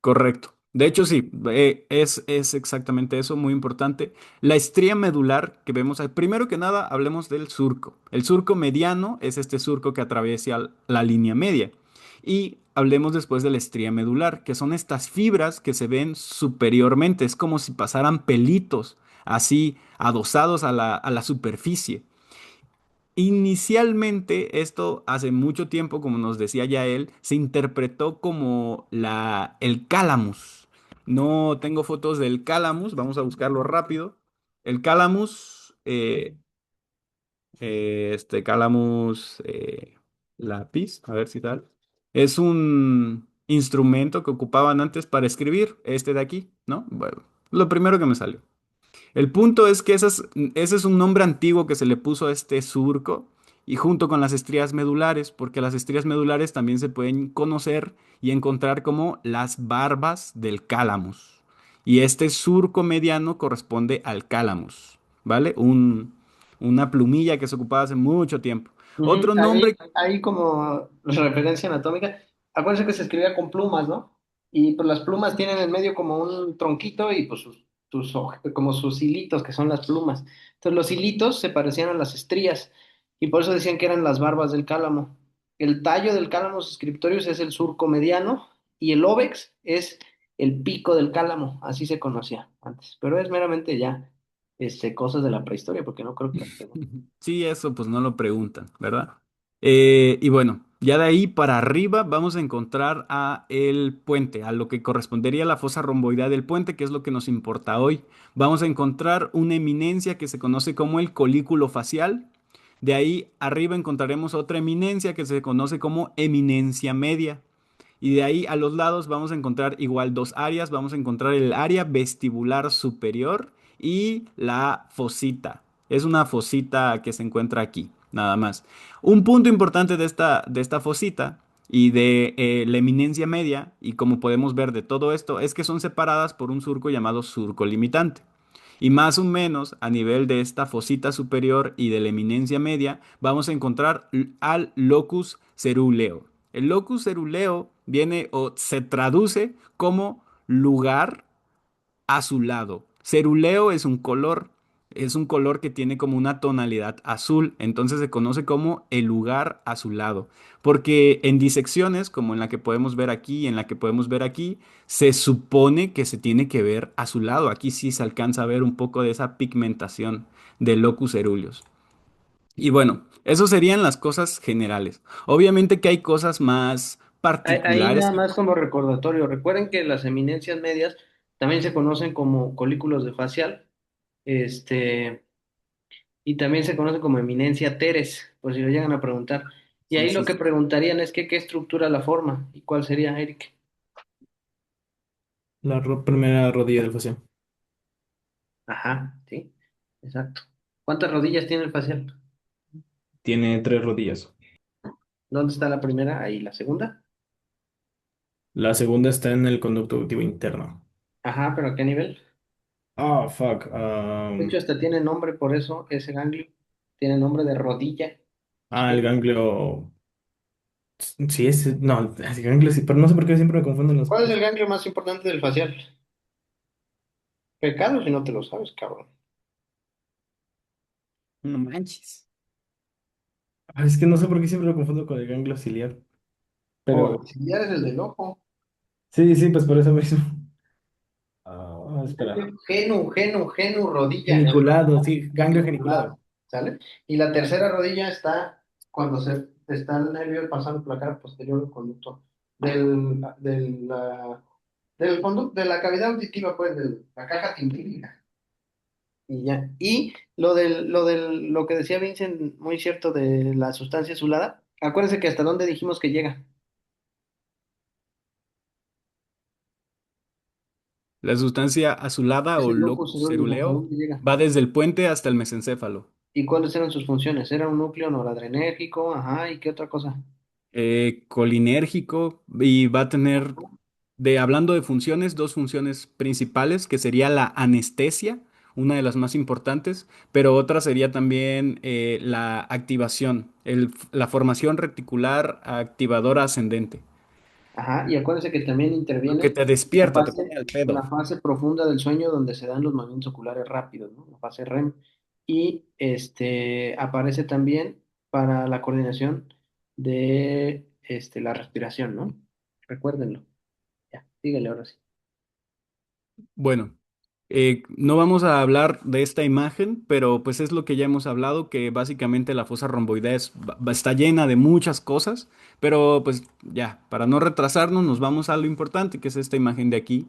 Correcto. De hecho, sí, es exactamente eso, muy importante. La estría medular que vemos, primero que nada, hablemos del surco. El surco mediano es este surco que atraviesa la línea media. Y hablemos después de la estría medular, que son estas fibras que se ven superiormente. Es como si pasaran pelitos así adosados a la superficie. Inicialmente, esto hace mucho tiempo, como nos decía ya él, se interpretó como el cálamus. No tengo fotos del cálamus, vamos a buscarlo rápido. El cálamus, cálamus lápiz, a ver si tal. Es un instrumento que ocupaban antes para escribir, este de aquí, ¿no? Bueno, lo primero que me salió. El punto es que ese es un nombre antiguo que se le puso a este surco y junto con las estrías medulares, porque las estrías medulares también se pueden conocer y encontrar como las barbas del cálamus. Y este surco mediano corresponde al cálamus, ¿vale? Una plumilla que se ocupaba hace mucho tiempo. Ujú. Otro Ahí, nombre, ahí como referencia anatómica, acuérdense que se escribía con plumas, ¿no? Y pues las plumas tienen en medio como un tronquito y pues como sus hilitos, que son las plumas. Entonces los hilitos se parecían a las estrías y por eso decían que eran las barbas del cálamo. El tallo del Calamus scriptorius es el surco mediano y el óbex es el pico del cálamo, así se conocía antes. Pero es meramente ya cosas de la prehistoria, porque no creo que las pregunten. sí, eso pues no lo preguntan, ¿verdad? Y bueno, ya de ahí para arriba vamos a encontrar a el puente, a lo que correspondería a la fosa romboidea del puente, que es lo que nos importa hoy. Vamos a encontrar una eminencia que se conoce como el colículo facial. De ahí arriba encontraremos otra eminencia que se conoce como eminencia media. Y de ahí a los lados vamos a encontrar igual dos áreas. Vamos a encontrar el área vestibular superior y la fosita. Es una fosita que se encuentra aquí, nada más. Un punto importante de esta fosita y de la eminencia media, y como podemos ver de todo esto, es que son separadas por un surco llamado surco limitante. Y más o menos a nivel de esta fosita superior y de la eminencia media, vamos a encontrar al locus ceruleo. El locus ceruleo viene o se traduce como lugar azulado. Ceruleo es un color que tiene como una tonalidad azul, entonces se conoce como el lugar azulado, porque en disecciones como en la que podemos ver aquí y en la que podemos ver aquí, se supone que se tiene que ver azulado. Aquí sí se alcanza a ver un poco de esa pigmentación del locus ceruleus. Y bueno, eso serían las cosas generales. Obviamente que hay cosas más Ahí particulares. nada más como recordatorio, recuerden que las eminencias medias también se conocen como colículos de facial, Este, y también se conoce como eminencia teres, por si lo llegan a preguntar. Y Sí, ahí sí, lo que sí. preguntarían es que qué estructura la forma y cuál sería, Eric. La primera rodilla del facial. Ajá, sí, exacto. ¿Cuántas rodillas tiene el facial? Tiene tres rodillas. ¿Dónde está la primera? Ahí, la segunda. La segunda está en el conducto auditivo interno. Ajá, pero ¿a qué nivel? Ah, fuck. De hecho, hasta tiene nombre por eso, ese ganglio. Tiene nombre de rodilla. El ganglio. Sí, es. No, el ganglio sí, pero no sé por qué siempre me confunden los. ¿Cuál es el ganglio más importante del facial? Pecado si no te lo sabes, cabrón. No manches. Es que no sé por qué siempre lo confundo con el ganglio ciliar. O Pero. el ciliar es el del ojo. Sí, sí, pues por eso mismo. Espera. Genu, rodilla. Geniculado, sí, ganglio Genicular, geniculado. ¿sale? Y la tercera rodilla está cuando se está el nervio pasando por la cara posterior del conducto de la cavidad auditiva, pues, de la caja timpánica. Y ya. Y lo que decía Vincent, muy cierto, de la sustancia azulada. Acuérdense que hasta dónde dijimos que llega. La sustancia azulada Es o el locus locus coeruleus, ¿hasta ceruleo dónde llega? va desde el puente hasta el mesencéfalo. ¿Y cuáles eran sus funciones? Era un núcleo noradrenérgico, ajá, ¿y qué otra cosa? Colinérgico y va a tener, hablando de funciones, dos funciones principales, que sería la anestesia, una de las más importantes, pero otra sería también la activación, la formación reticular activadora ascendente, Ajá, y acuérdense que también lo que interviene te la despierta, te fase, pone al pedo. la fase profunda del sueño donde se dan los movimientos oculares rápidos, ¿no? La fase REM. Y aparece también para la coordinación de la respiración, ¿no? Recuérdenlo. Ya, dígale ahora sí. Bueno, no vamos a hablar de esta imagen, pero pues es lo que ya hemos hablado, que básicamente la fosa romboidea está llena de muchas cosas, pero pues ya, para no retrasarnos, nos vamos a lo importante, que es esta imagen de aquí.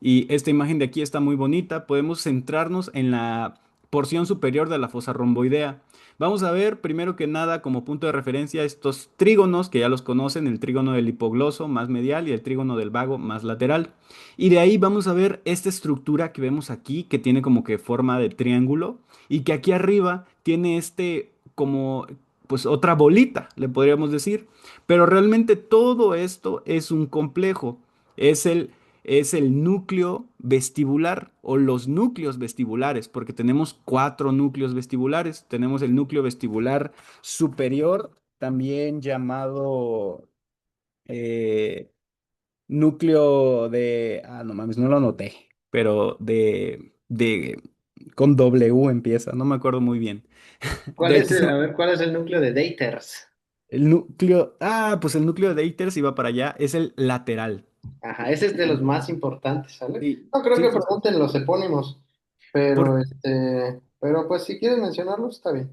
Y esta imagen de aquí está muy bonita, podemos centrarnos en la porción superior de la fosa romboidea. Vamos a ver primero que nada como punto de referencia estos trígonos, que ya los conocen, el trígono del hipogloso más medial y el trígono del vago más lateral. Y de ahí vamos a ver esta estructura que vemos aquí, que tiene como que forma de triángulo y que aquí arriba tiene como pues otra bolita, le podríamos decir. Pero realmente todo esto es un complejo. Es el núcleo vestibular o los núcleos vestibulares, porque tenemos cuatro núcleos vestibulares. Tenemos el núcleo vestibular superior, también llamado eh, núcleo no mames, no lo anoté, pero con W empieza, no me acuerdo muy bien. De ¿Cuál ahí es tenemos a ver, cuál es el núcleo de Daters? pues el núcleo de Eiter, si va para allá, es el lateral. Ajá, ese es de los más importantes, ¿sale? Sí, No creo sí, que sí, sí. pregunten los epónimos, Por- pero pues si quieren mencionarlos, está bien.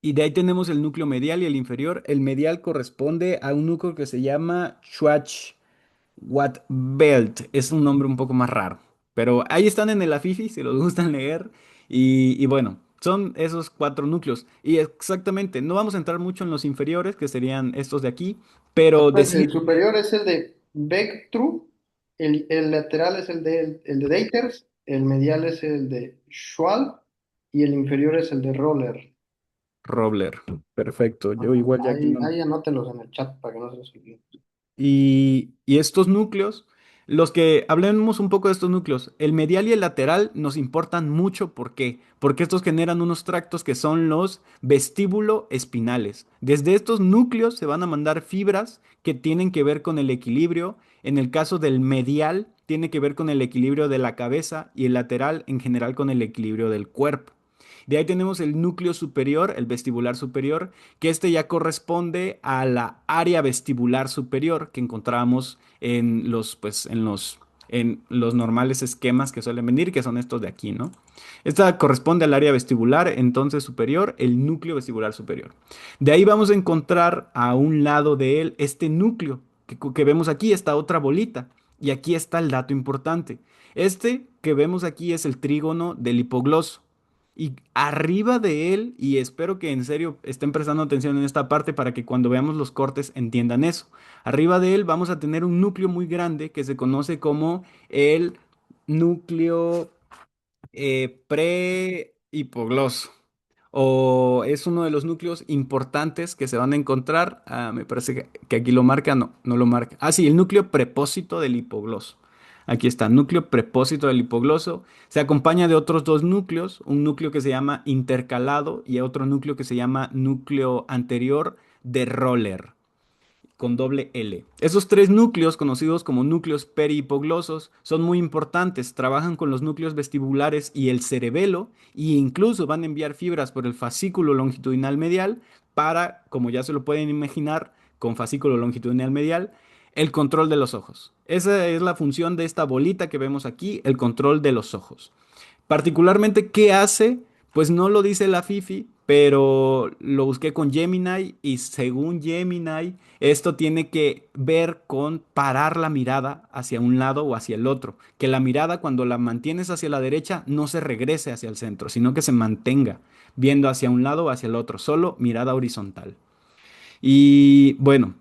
y de ahí tenemos el núcleo medial y el inferior. El medial corresponde a un núcleo que se llama Schwarzwaldbelt. Es un nombre un poco más raro. Pero ahí están en el Afifi, si los gustan leer. Y bueno, son esos cuatro núcleos. Y exactamente, no vamos a entrar mucho en los inferiores, que serían estos de aquí. Pero Acuérdense, decir el superior es el de Vectru, el lateral es el de Daters, el medial es el de Schwal y el inferior es el de Roller. Robler. Perfecto. Yo Ajá, igual ya aquí ahí, lo. ahí anótenlos en el chat para que no se los olviden. Y estos núcleos, los que hablemos un poco de estos núcleos, el medial y el lateral nos importan mucho. ¿Por qué? Porque estos generan unos tractos que son los vestíbulo espinales. Desde estos núcleos se van a mandar fibras que tienen que ver con el equilibrio. En el caso del medial, tiene que ver con el equilibrio de la cabeza y el lateral en general con el equilibrio del cuerpo. De ahí tenemos el núcleo superior, el vestibular superior, que este ya corresponde a la área vestibular superior que encontramos en los normales esquemas que suelen venir, que son estos de aquí, ¿no? Esta corresponde al área vestibular, entonces superior, el núcleo vestibular superior. De ahí vamos a encontrar a un lado de él este núcleo que vemos aquí, esta otra bolita. Y aquí está el dato importante. Este que vemos aquí es el trígono del hipogloso. y arriba de él, y espero que en serio estén prestando atención en esta parte para que cuando veamos los cortes entiendan eso. Arriba de él vamos a tener un núcleo muy grande que se conoce como el núcleo prehipogloso o es uno de los núcleos importantes que se van a encontrar. Me parece que aquí lo marca, no, no lo marca. Ah, sí, el núcleo prepósito del hipogloso. Aquí está, núcleo prepósito del hipogloso. Se acompaña de otros dos núcleos, un núcleo que se llama intercalado y otro núcleo que se llama núcleo anterior de Roller con doble L. Esos tres núcleos, conocidos como núcleos perihipoglosos, son muy importantes. Trabajan con los núcleos vestibulares y el cerebelo, e incluso van a enviar fibras por el fascículo longitudinal medial para, como ya se lo pueden imaginar, con fascículo longitudinal medial, el control de los ojos. Esa es la función de esta bolita que vemos aquí, el control de los ojos. Particularmente, ¿qué hace? Pues no lo dice la Fifi, pero lo busqué con Gemini y según Gemini, esto tiene que ver con parar la mirada hacia un lado o hacia el otro. Que la mirada cuando la mantienes hacia la derecha no se regrese hacia el centro, sino que se mantenga viendo hacia un lado o hacia el otro, solo mirada horizontal. Y bueno,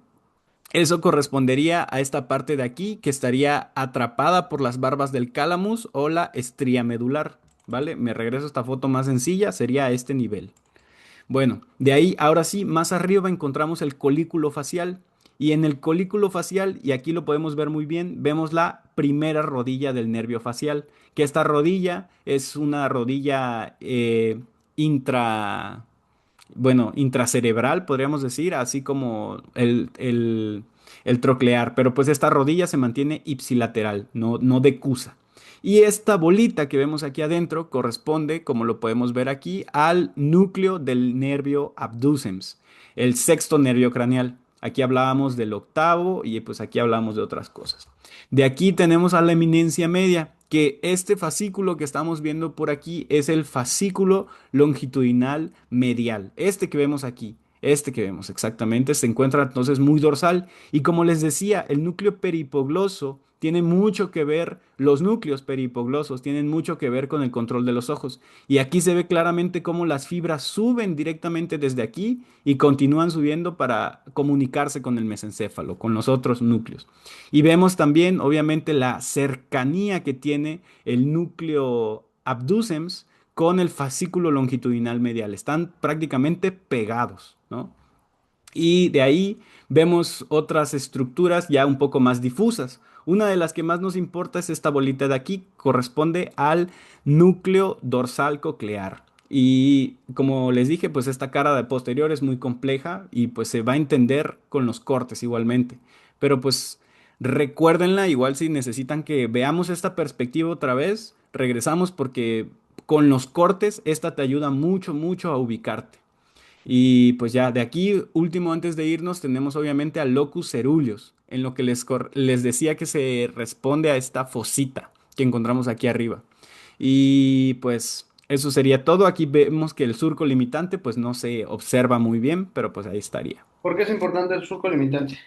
eso correspondería a esta parte de aquí que estaría atrapada por las barbas del cálamus o la estría medular, ¿vale? Me regreso a esta foto más sencilla, sería a este nivel. Bueno, de ahí ahora sí, más arriba encontramos el colículo facial y en el colículo facial, y aquí lo podemos ver muy bien, vemos la primera rodilla del nervio facial, que esta rodilla es una rodilla intra bueno, intracerebral, podríamos decir, así como el troclear, pero pues esta rodilla se mantiene ipsilateral, no, no decusa. Y esta bolita que vemos aquí adentro corresponde, como lo podemos ver aquí, al núcleo del nervio abducens, el sexto nervio craneal. Aquí hablábamos del octavo y pues aquí hablamos de otras cosas. De aquí tenemos a la eminencia media, que este fascículo que estamos viendo por aquí es el fascículo longitudinal medial. Este que vemos aquí, este que vemos exactamente, se encuentra entonces muy dorsal. Y como les decía, el núcleo perihipogloso tiene mucho que ver, los núcleos perihipoglosos tienen mucho que ver con el control de los ojos. Y aquí se ve claramente cómo las fibras suben directamente desde aquí y continúan subiendo para comunicarse con el mesencéfalo, con los otros núcleos. Y vemos también, obviamente, la cercanía que tiene el núcleo abducens con el fascículo longitudinal medial. Están prácticamente pegados, ¿no? Y de ahí vemos otras estructuras ya un poco más difusas. Una de las que más nos importa es esta bolita de aquí, corresponde al núcleo dorsal coclear. Y como les dije, pues esta cara de posterior es muy compleja y pues se va a entender con los cortes igualmente. Pero pues recuérdenla, igual si necesitan que veamos esta perspectiva otra vez, regresamos porque con los cortes esta te ayuda mucho, mucho a ubicarte. Y pues ya de aquí, último antes de irnos, tenemos obviamente al locus ceruleus, en lo que les decía que se responde a esta fosita que encontramos aquí arriba. Y pues eso sería todo. Aquí vemos que el surco limitante pues no se observa muy bien, pero pues ahí estaría. ¿Por qué es importante el surco limitante?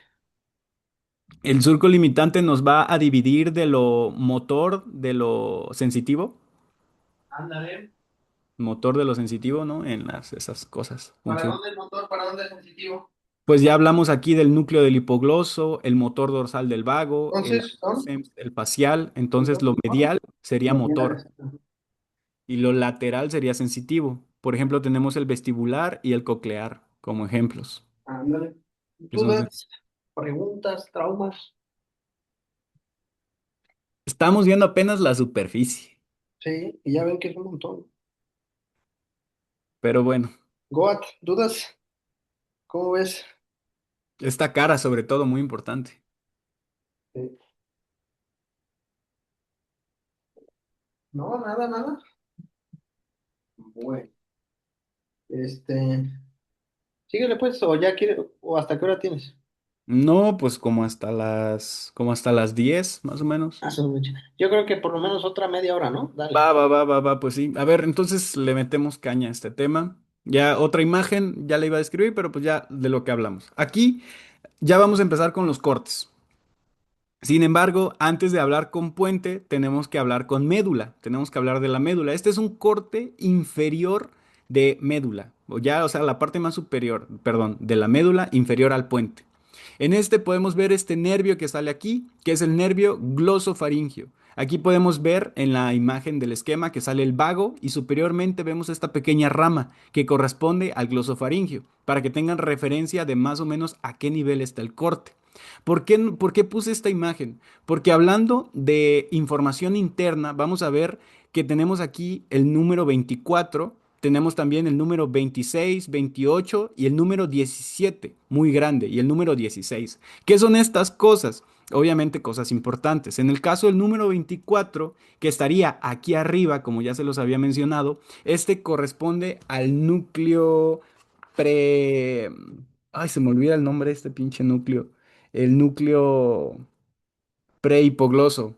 El surco limitante nos va a dividir de lo motor, de lo sensitivo, Ándale. motor de lo sensitivo, ¿no? En esas cosas. ¿Para dónde el motor? ¿Para dónde el sensitivo? Pues ya hablamos aquí del núcleo del hipogloso, el motor dorsal del vago, el Entonces son, acúsens, el facial. Entonces lo entonces son medial sería motor mediales. y lo lateral sería sensitivo. Por ejemplo, tenemos el vestibular y el coclear como ejemplos. Ándale. Que son Dudas, preguntas, traumas. Estamos viendo apenas la superficie, Sí, y ya ven que es un montón. pero bueno, Goat, ¿dudas? ¿Cómo ves? esta cara sobre todo muy importante. Sí. No, nada, nada. Bueno, este, síguele pues, o ya quiere, o hasta qué hora tienes. No, pues como hasta las 10 más o menos. Ah, yo creo que por lo menos otra media hora, ¿no? Dale. Pues sí. A ver, entonces le metemos caña a este tema. Ya otra imagen, ya la iba a describir, pero pues ya de lo que hablamos. Aquí ya vamos a empezar con los cortes. Sin embargo, antes de hablar con puente, tenemos que hablar con médula, tenemos que hablar de la médula. Este es un corte inferior de médula, o ya, o sea, la parte más superior, perdón, de la médula inferior al puente. En este podemos ver este nervio que sale aquí, que es el nervio glosofaringio. Aquí podemos ver en la imagen del esquema que sale el vago y superiormente vemos esta pequeña rama que corresponde al glosofaringio, para que tengan referencia de más o menos a qué nivel está el corte. ¿Por qué puse esta imagen? Porque hablando de información interna, vamos a ver que tenemos aquí el número 24, tenemos también el número 26, 28 y el número 17, muy grande, y el número 16. ¿Qué son estas cosas? Obviamente cosas importantes. En el caso del número 24, que estaría aquí arriba, como ya se los había mencionado, este corresponde al núcleo pre... Ay, se me olvida el nombre de este pinche núcleo. El núcleo prehipogloso.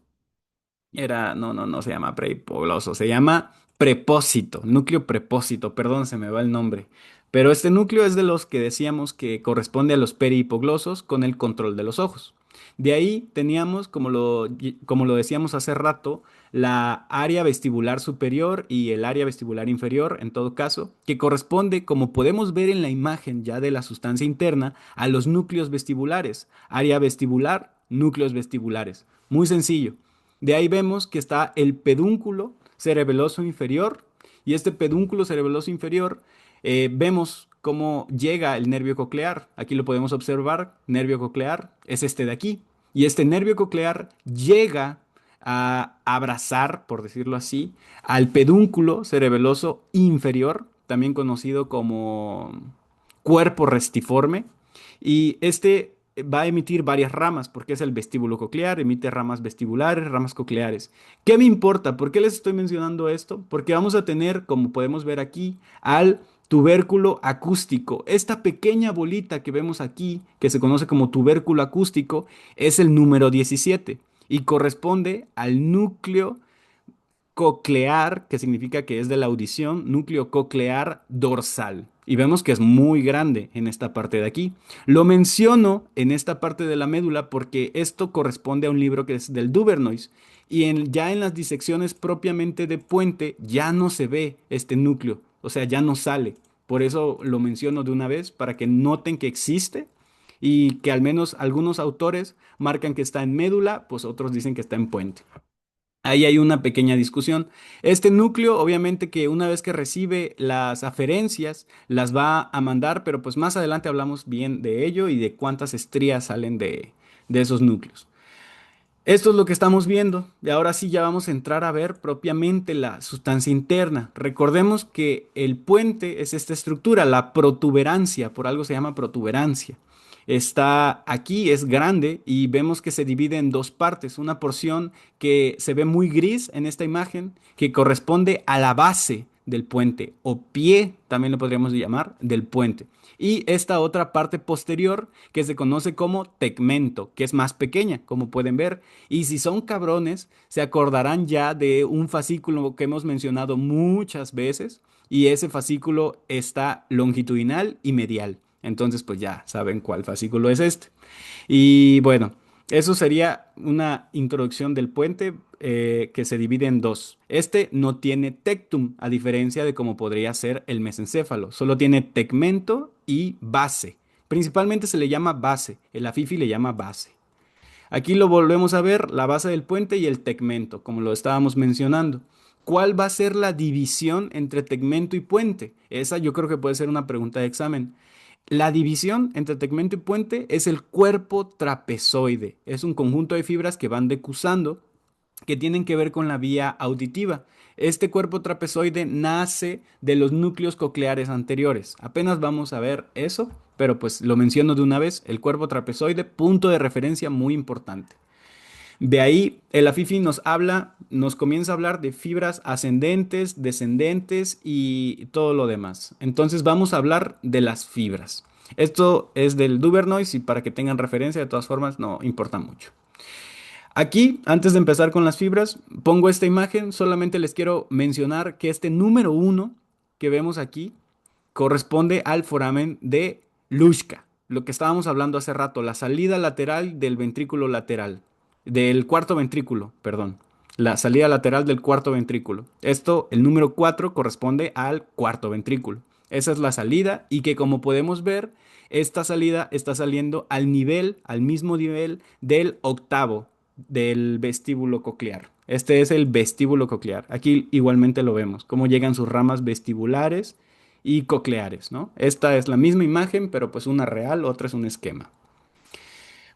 No se llama prehipogloso, se llama prepósito, núcleo prepósito, perdón, se me va el nombre. Pero este núcleo es de los que decíamos que corresponde a los perihipoglosos con el control de los ojos. De ahí teníamos, como lo decíamos hace rato, la área vestibular superior y el área vestibular inferior, en todo caso, que corresponde, como podemos ver en la imagen ya de la sustancia interna, a los núcleos vestibulares. Área vestibular, núcleos vestibulares. Muy sencillo. De ahí vemos que está el pedúnculo cerebeloso inferior y este pedúnculo cerebeloso inferior vemos cómo llega el nervio coclear. Aquí lo podemos observar, nervio coclear es este de aquí. Y este nervio coclear llega a abrazar, por decirlo así, al pedúnculo cerebeloso inferior, también conocido como cuerpo restiforme. Y este va a emitir varias ramas, porque es el vestíbulo coclear, emite ramas vestibulares, ramas cocleares. ¿Qué me importa? ¿Por qué les estoy mencionando esto? Porque vamos a tener, como podemos ver aquí, al tubérculo acústico. Esta pequeña bolita que vemos aquí, que se conoce como tubérculo acústico, es el número 17 y corresponde al núcleo coclear, que significa que es de la audición, núcleo coclear dorsal. Y vemos que es muy grande en esta parte de aquí. Lo menciono en esta parte de la médula porque esto corresponde a un libro que es del Duvernois. Y ya en las disecciones propiamente de puente ya no se ve este núcleo, o sea, ya no sale. Por eso lo menciono de una vez para que noten que existe y que al menos algunos autores marcan que está en médula, pues otros dicen que está en puente. Ahí hay una pequeña discusión. Este núcleo, obviamente que una vez que recibe las aferencias, las va a mandar, pero pues más adelante hablamos bien de ello y de cuántas estrías salen de esos núcleos. Esto es lo que estamos viendo y ahora sí ya vamos a entrar a ver propiamente la sustancia interna. Recordemos que el puente es esta estructura, la protuberancia, por algo se llama protuberancia. Está aquí, es grande y vemos que se divide en dos partes. Una porción que se ve muy gris en esta imagen, que corresponde a la base del puente o pie, también lo podríamos llamar, del puente. Y esta otra parte posterior que se conoce como tegmento, que es más pequeña, como pueden ver. Y si son cabrones, se acordarán ya de un fascículo que hemos mencionado muchas veces, y ese fascículo está longitudinal y medial. Entonces, pues ya saben cuál fascículo es este. Y bueno, eso sería una introducción del puente que se divide en dos. Este no tiene tectum, a diferencia de como podría ser el mesencéfalo. Solo tiene tegmento y base. Principalmente se le llama base. El afifi le llama base. Aquí lo volvemos a ver, la base del puente y el tegmento, como lo estábamos mencionando. ¿Cuál va a ser la división entre tegmento y puente? Esa yo creo que puede ser una pregunta de examen. La división entre tegmento y puente es el cuerpo trapezoide. Es un conjunto de fibras que van decusando que tienen que ver con la vía auditiva. Este cuerpo trapezoide nace de los núcleos cocleares anteriores. Apenas vamos a ver eso, pero pues lo menciono de una vez, el cuerpo trapezoide, punto de referencia muy importante. De ahí el afifi nos comienza a hablar de fibras ascendentes, descendentes y todo lo demás. Entonces vamos a hablar de las fibras. Esto es del Duvernois y para que tengan referencia, de todas formas, no importa mucho. Aquí, antes de empezar con las fibras, pongo esta imagen. Solamente les quiero mencionar que este número uno que vemos aquí corresponde al foramen de Luschka, lo que estábamos hablando hace rato, la salida lateral del ventrículo lateral. del cuarto ventrículo, perdón. La salida lateral del cuarto ventrículo. Esto, el número 4 corresponde al cuarto ventrículo. Esa es la salida y que como podemos ver, esta salida está saliendo al mismo nivel del octavo del vestíbulo coclear. Este es el vestíbulo coclear. Aquí igualmente lo vemos, cómo llegan sus ramas vestibulares y cocleares, ¿no? Esta es la misma imagen, pero pues una real, otra es un esquema.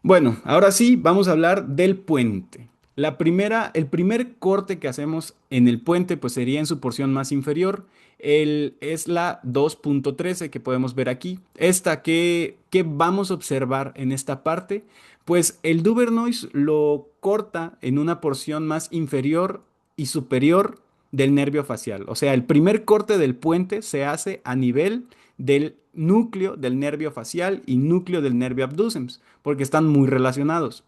Bueno, ahora sí, vamos a hablar del puente. El primer corte que hacemos en el puente, pues sería en su porción más inferior. Es la 2.13 que podemos ver aquí. Esta que vamos a observar en esta parte, pues el Duvernois lo corta en una porción más inferior y superior del nervio facial. O sea, el primer corte del puente se hace a nivel del núcleo del nervio facial y núcleo del nervio abducens, porque están muy relacionados.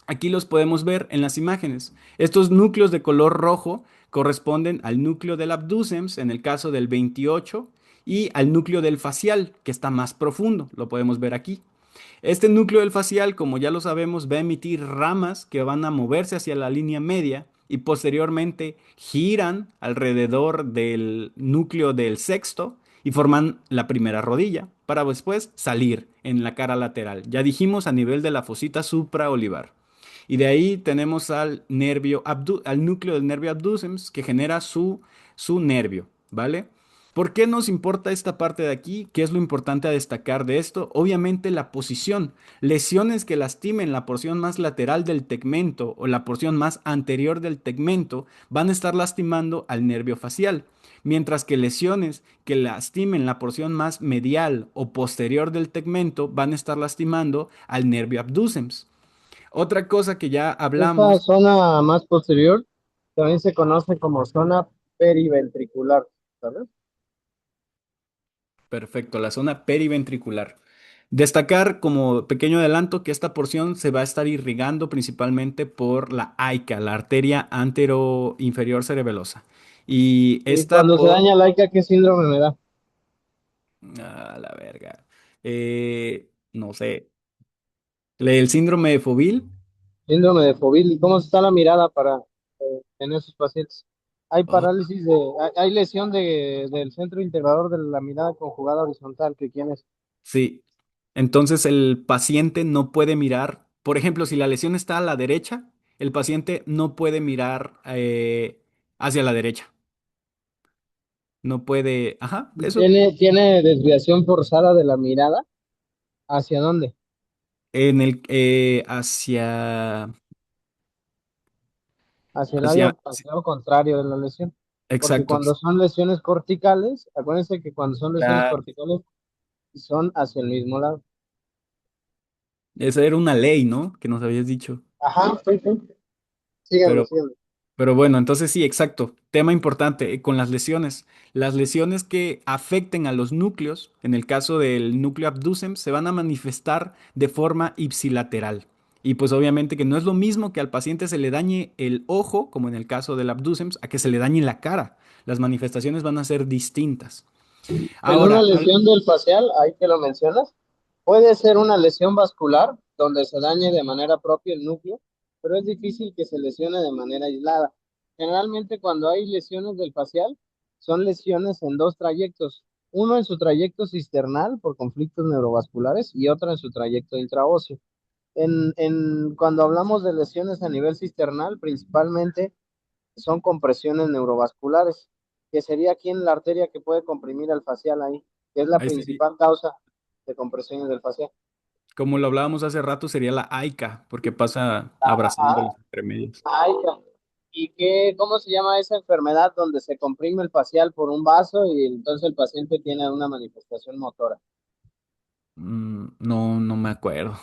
Aquí los podemos ver en las imágenes. Estos núcleos de color rojo corresponden al núcleo del abducens, en el caso del 28, y al núcleo del facial, que está más profundo. Lo podemos ver aquí. Este núcleo del facial, como ya lo sabemos, va a emitir ramas que van a moverse hacia la línea media y posteriormente giran alrededor del núcleo del sexto y forman la primera rodilla para después salir en la cara lateral. Ya dijimos a nivel de la fosita supraolivar. Y de ahí tenemos al núcleo del nervio abducens que genera su nervio, ¿vale? ¿Por qué nos importa esta parte de aquí? ¿Qué es lo importante a destacar de esto? Obviamente la posición. Lesiones que lastimen la porción más lateral del tegmento o la porción más anterior del tegmento van a estar lastimando al nervio facial, mientras que lesiones que lastimen la porción más medial o posterior del tegmento van a estar lastimando al nervio abducens. Otra cosa que ya Esta hablamos. zona más posterior también se conoce como zona periventricular, ¿sabes? Perfecto, la zona periventricular. Destacar como pequeño adelanto que esta porción se va a estar irrigando principalmente por la AICA, la arteria antero-inferior cerebelosa. Y Y esta cuando se por... daña la ICA, ¿qué síndrome me da? la verga. No sé. El síndrome de Fovil. Síndrome de Fovil. ¿Y cómo está la mirada para en esos pacientes? Hay Oh, parálisis hay lesión del centro integrador de la mirada conjugada horizontal, que quién es. sí. Entonces el paciente no puede mirar. Por ejemplo, si la lesión está a la derecha, el paciente no puede mirar hacia la derecha. No puede, ajá, eso Tiene desviación forzada de la mirada. ¿Hacia dónde? hacia, Hacia el lado contrario de la lesión. Porque exacto, cuando son lesiones corticales, acuérdense que cuando son lesiones la- corticales son hacia el mismo lado. esa era una ley, ¿no? Que nos habías dicho. Ajá, sí, sí. Síganme, Pero, síganme. pero bueno, entonces sí, exacto. Tema importante con las lesiones. Las lesiones que afecten a los núcleos, en el caso del núcleo abducens, se van a manifestar de forma ipsilateral. Y pues obviamente que no es lo mismo que al paciente se le dañe el ojo, como en el caso del abducens, a que se le dañe la cara. Las manifestaciones van a ser distintas. En una Ahora, lesión del facial, ahí que lo mencionas, puede ser una lesión vascular donde se dañe de manera propia el núcleo, pero es difícil que se lesione de manera aislada. Generalmente cuando hay lesiones del facial, son lesiones en dos trayectos, uno en su trayecto cisternal por conflictos neurovasculares y otro en su trayecto intraóseo. Cuando hablamos de lesiones a nivel cisternal, principalmente son compresiones neurovasculares, que sería aquí en la arteria que puede comprimir al facial ahí, que es la ahí sería, principal causa de compresiones del facial. como lo hablábamos hace rato, sería la AICA, porque pasa abrazando Ajá, los entremedios. ay, ¿y cómo se llama esa enfermedad donde se comprime el facial por un vaso y entonces el paciente tiene una manifestación motora? No, no me acuerdo.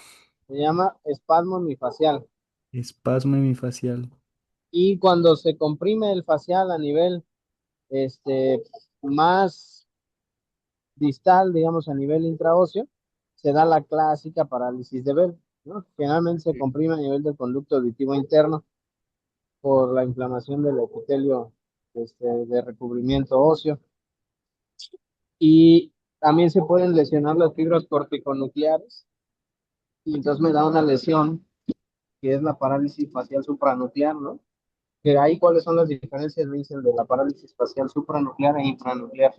Se llama espasmo hemifacial. Espasmo hemifacial. Y cuando se comprime el facial a nivel este, más distal, digamos, a nivel intraóseo, se da la clásica parálisis de Bell, ¿no? Generalmente se Sí. comprime a nivel del conducto auditivo interno por la inflamación del epitelio de recubrimiento óseo. Y también se pueden lesionar las fibras corticonucleares y entonces me da una lesión que es la parálisis facial supranuclear, ¿no? Que ahí cuáles son las diferencias, Vincent, de la parálisis facial supranuclear e infranuclear.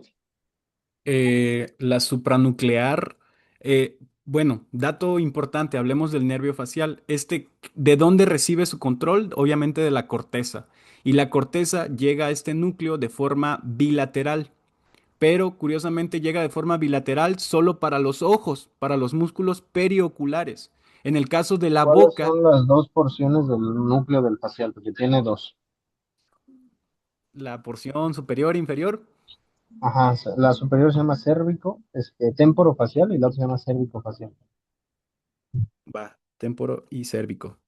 La supranuclear, bueno, dato importante, hablemos del nervio facial. ¿De dónde recibe su control? Obviamente de la corteza. Y la corteza llega a este núcleo de forma bilateral, pero curiosamente llega de forma bilateral solo para los ojos, para los músculos perioculares. En el caso de la ¿Cuáles boca, son las dos porciones del núcleo del facial? Porque tiene dos. la porción superior e inferior, Ajá, la superior se llama cérvico, temporofacial y la otra se llama cérvico-facial. va, temporo y cérvico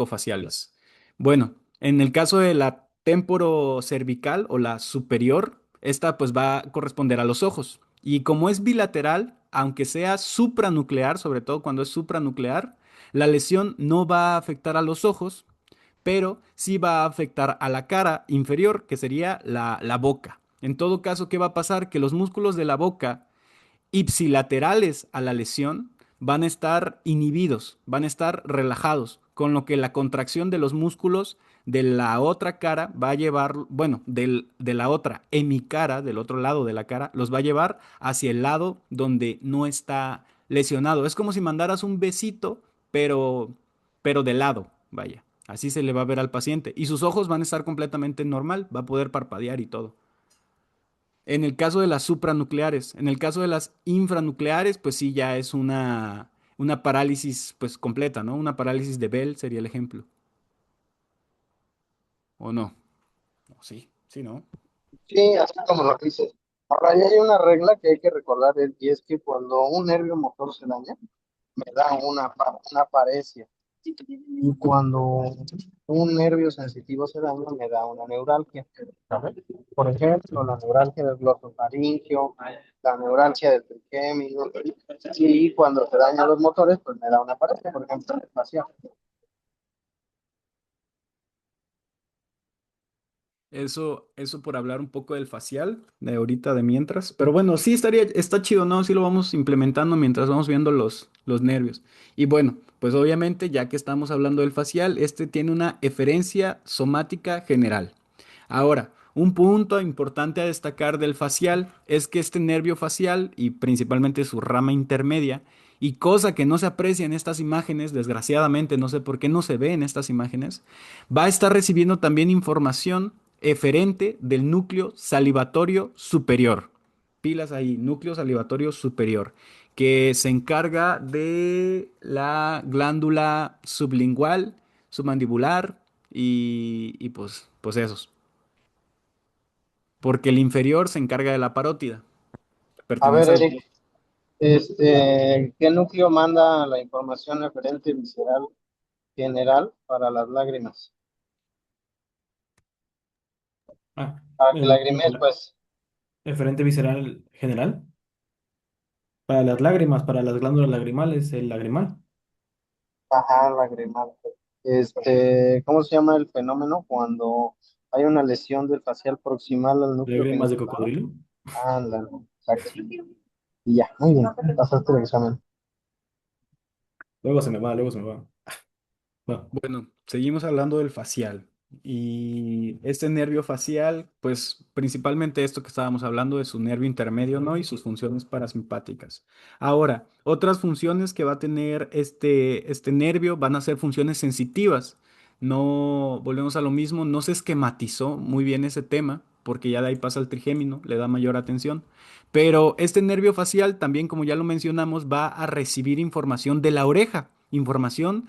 faciales. Bueno, en el caso de la temporocervical o la superior, esta pues va a corresponder a los ojos. Y como es bilateral, aunque sea supranuclear, sobre todo cuando es supranuclear, la lesión no va a afectar a los ojos, pero sí va a afectar a la cara inferior, que sería la boca. En todo caso, ¿qué va a pasar? Que los músculos de la boca ipsilaterales a la lesión van a estar inhibidos, van a estar relajados, con lo que la contracción de los músculos de la otra cara va a llevar, bueno, de la otra hemicara, del otro lado de la cara, los va a llevar hacia el lado donde no está lesionado. Es como si mandaras un besito, pero, pero de lado, vaya. Así se le va a ver al paciente. Y sus ojos van a estar completamente normal, va a poder parpadear y todo. En el caso de las supranucleares, en el caso de las infranucleares, pues sí, ya es una parálisis pues completa, ¿no? Una parálisis de Bell sería el ejemplo. ¿O no? No, sí, sí, ¿no? Sí, así como lo dices. Ahora, ahí hay una regla que hay que recordar, y es que cuando un nervio motor se daña, me da una paresia. Y cuando un nervio sensitivo se daña, me da una neuralgia. ¿Sabes? Por ejemplo, la neuralgia del glosofaringeo, la neuralgia del trigémino. Y cuando se dañan los motores, pues me da una paresia, por ejemplo, el facial. Eso por hablar un poco del facial, de ahorita, de mientras. Pero bueno, sí está chido, ¿no? Sí lo vamos implementando mientras vamos viendo los nervios. Y bueno, pues obviamente, ya que estamos hablando del facial, este tiene una eferencia somática general. Ahora, un punto importante a destacar del facial es que este nervio facial, y principalmente su rama intermedia, y cosa que no se aprecia en estas imágenes, desgraciadamente, no sé por qué no se ve en estas imágenes, va a estar recibiendo también información eferente del núcleo salivatorio superior. Pilas ahí, núcleo salivatorio superior, que se encarga de la glándula sublingual, submandibular y pues esos. Porque el inferior se encarga de la parótida, A ver, pertenece a la... Eric, ¿qué núcleo manda la información referente visceral general para las lágrimas? Ah, Para que el, lagrimes, pues, eferente visceral general. Para las lágrimas, para las glándulas lagrimales, el lagrimal. ajá, lagrimal. ¿Cómo se llama el fenómeno cuando hay una lesión del facial proximal al núcleo Lágrimas de geniculado? cocodrilo. Ándale, exacto. Y ya, muy bien, pasaste el examen. Luego se me va, luego se me va. Va. Bueno, seguimos hablando del facial. Y este nervio facial, pues principalmente esto que estábamos hablando de su nervio intermedio, ¿no? Y sus funciones parasimpáticas. Ahora, otras funciones que va a tener este nervio van a ser funciones sensitivas. No, volvemos a lo mismo, no se esquematizó muy bien ese tema, porque ya de ahí pasa el trigémino, le da mayor atención. Pero este nervio facial también, como ya lo mencionamos, va a recibir información de la oreja, información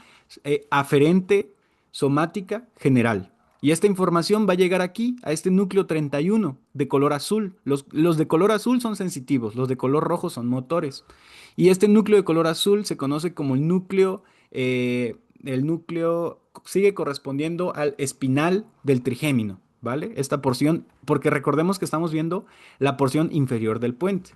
aferente somática general. Y esta información va a llegar aquí, a este núcleo 31 de color azul. Los de color azul son sensitivos, los de color rojo son motores. Y este núcleo de color azul se conoce como el núcleo sigue correspondiendo al espinal del trigémino, ¿vale? Esta porción, porque recordemos que estamos viendo la porción inferior del puente.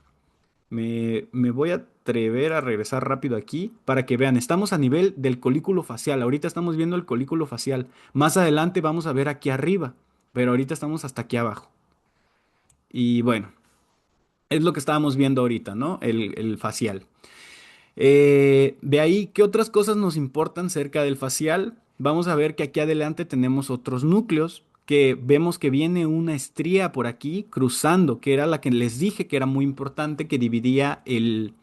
Me voy a atrever a regresar rápido aquí para que vean, estamos a nivel del colículo facial, ahorita estamos viendo el colículo facial, más adelante vamos a ver aquí arriba, pero ahorita estamos hasta aquí abajo. Y bueno, es lo que estábamos viendo ahorita, ¿no? El facial. De ahí, ¿qué otras cosas nos importan cerca del facial? Vamos a ver que aquí adelante tenemos otros núcleos, que vemos que viene una estría por aquí cruzando, que era la que les dije que era muy importante, que dividía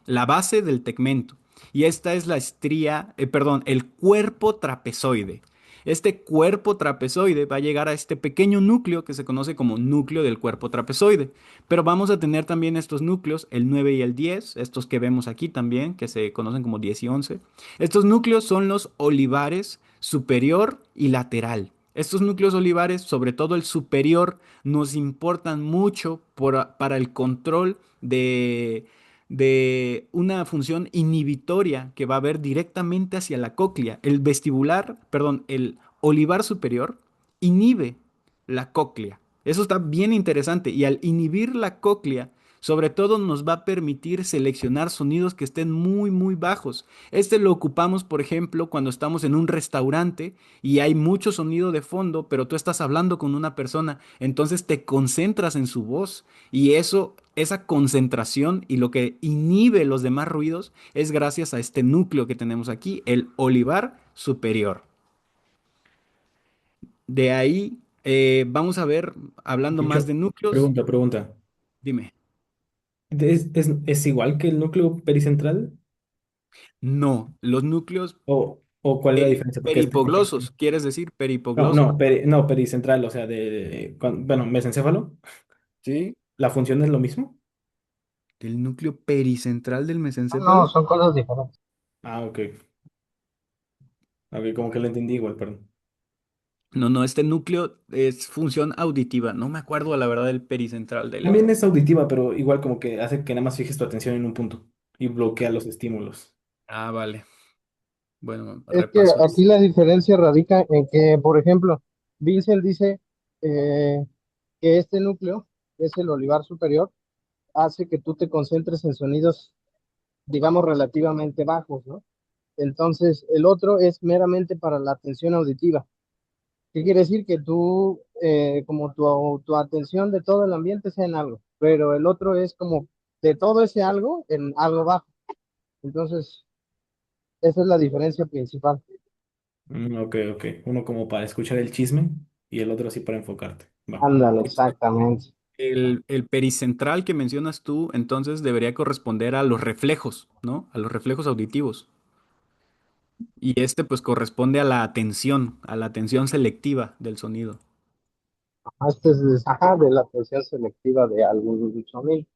la base del tegmento. Y esta es la estría, perdón, el cuerpo trapezoide. Este cuerpo trapezoide va a llegar a este pequeño núcleo que se conoce como núcleo del cuerpo trapezoide. Pero vamos a tener también estos núcleos, el 9 y el 10, estos que vemos aquí también, que se conocen como 10 y 11. Estos núcleos son los olivares superior y lateral. Estos núcleos olivares, sobre todo el superior, nos importan mucho para el control de una función inhibitoria que va a haber directamente hacia la cóclea. El vestibular, perdón, el olivar superior inhibe la cóclea. Eso está bien interesante y al inhibir la cóclea, sobre todo nos va a permitir seleccionar sonidos que estén muy, muy bajos. Este lo ocupamos, por ejemplo, cuando estamos en un restaurante y hay mucho sonido de fondo, pero tú estás hablando con una persona, entonces te concentras en su voz y esa concentración y lo que inhibe los demás ruidos es gracias a este núcleo que tenemos aquí, el olivar superior. De ahí vamos a ver, hablando De más hecho, de núcleos, pregunta. dime. ¿Es igual que el núcleo pericentral? No, los núcleos ¿O cuál es la diferencia? Porque este, por ejemplo. peripoglosos, ¿quieres decir No, peripogloso? no, no, pericentral, o sea, bueno, mesencéfalo, Sí. ¿la función es lo mismo? ¿El núcleo pericentral del No, mesencéfalo? son cosas diferentes. Ah, ok. Ok, como que lo entendí igual, perdón. No, no, este núcleo es función auditiva. No me acuerdo la verdad del pericentral del... También es auditiva, pero igual como que hace que nada más fijes tu atención en un punto y bloquea los estímulos. Ah, vale. Bueno, Es que repaso aquí es. la diferencia radica en que, por ejemplo, Vincent dice eh, que este núcleo, que es el olivar superior, hace que tú te concentres en sonidos, digamos, relativamente bajos, ¿no? Entonces, el otro es meramente para la atención auditiva. ¿Qué quiere decir? Que tú, como tu atención de todo el ambiente sea en algo, pero el otro es como de todo ese algo en algo bajo. Entonces, esa es la diferencia principal. Ok, ok. Uno como para escuchar el chisme y el otro así para enfocarte. Va. Ándale, exactamente. El pericentral que mencionas tú, entonces debería corresponder a los reflejos, ¿no? A los reflejos auditivos. Y este pues corresponde a la atención selectiva del sonido. Este es ajá, de la atención selectiva de algún sonido.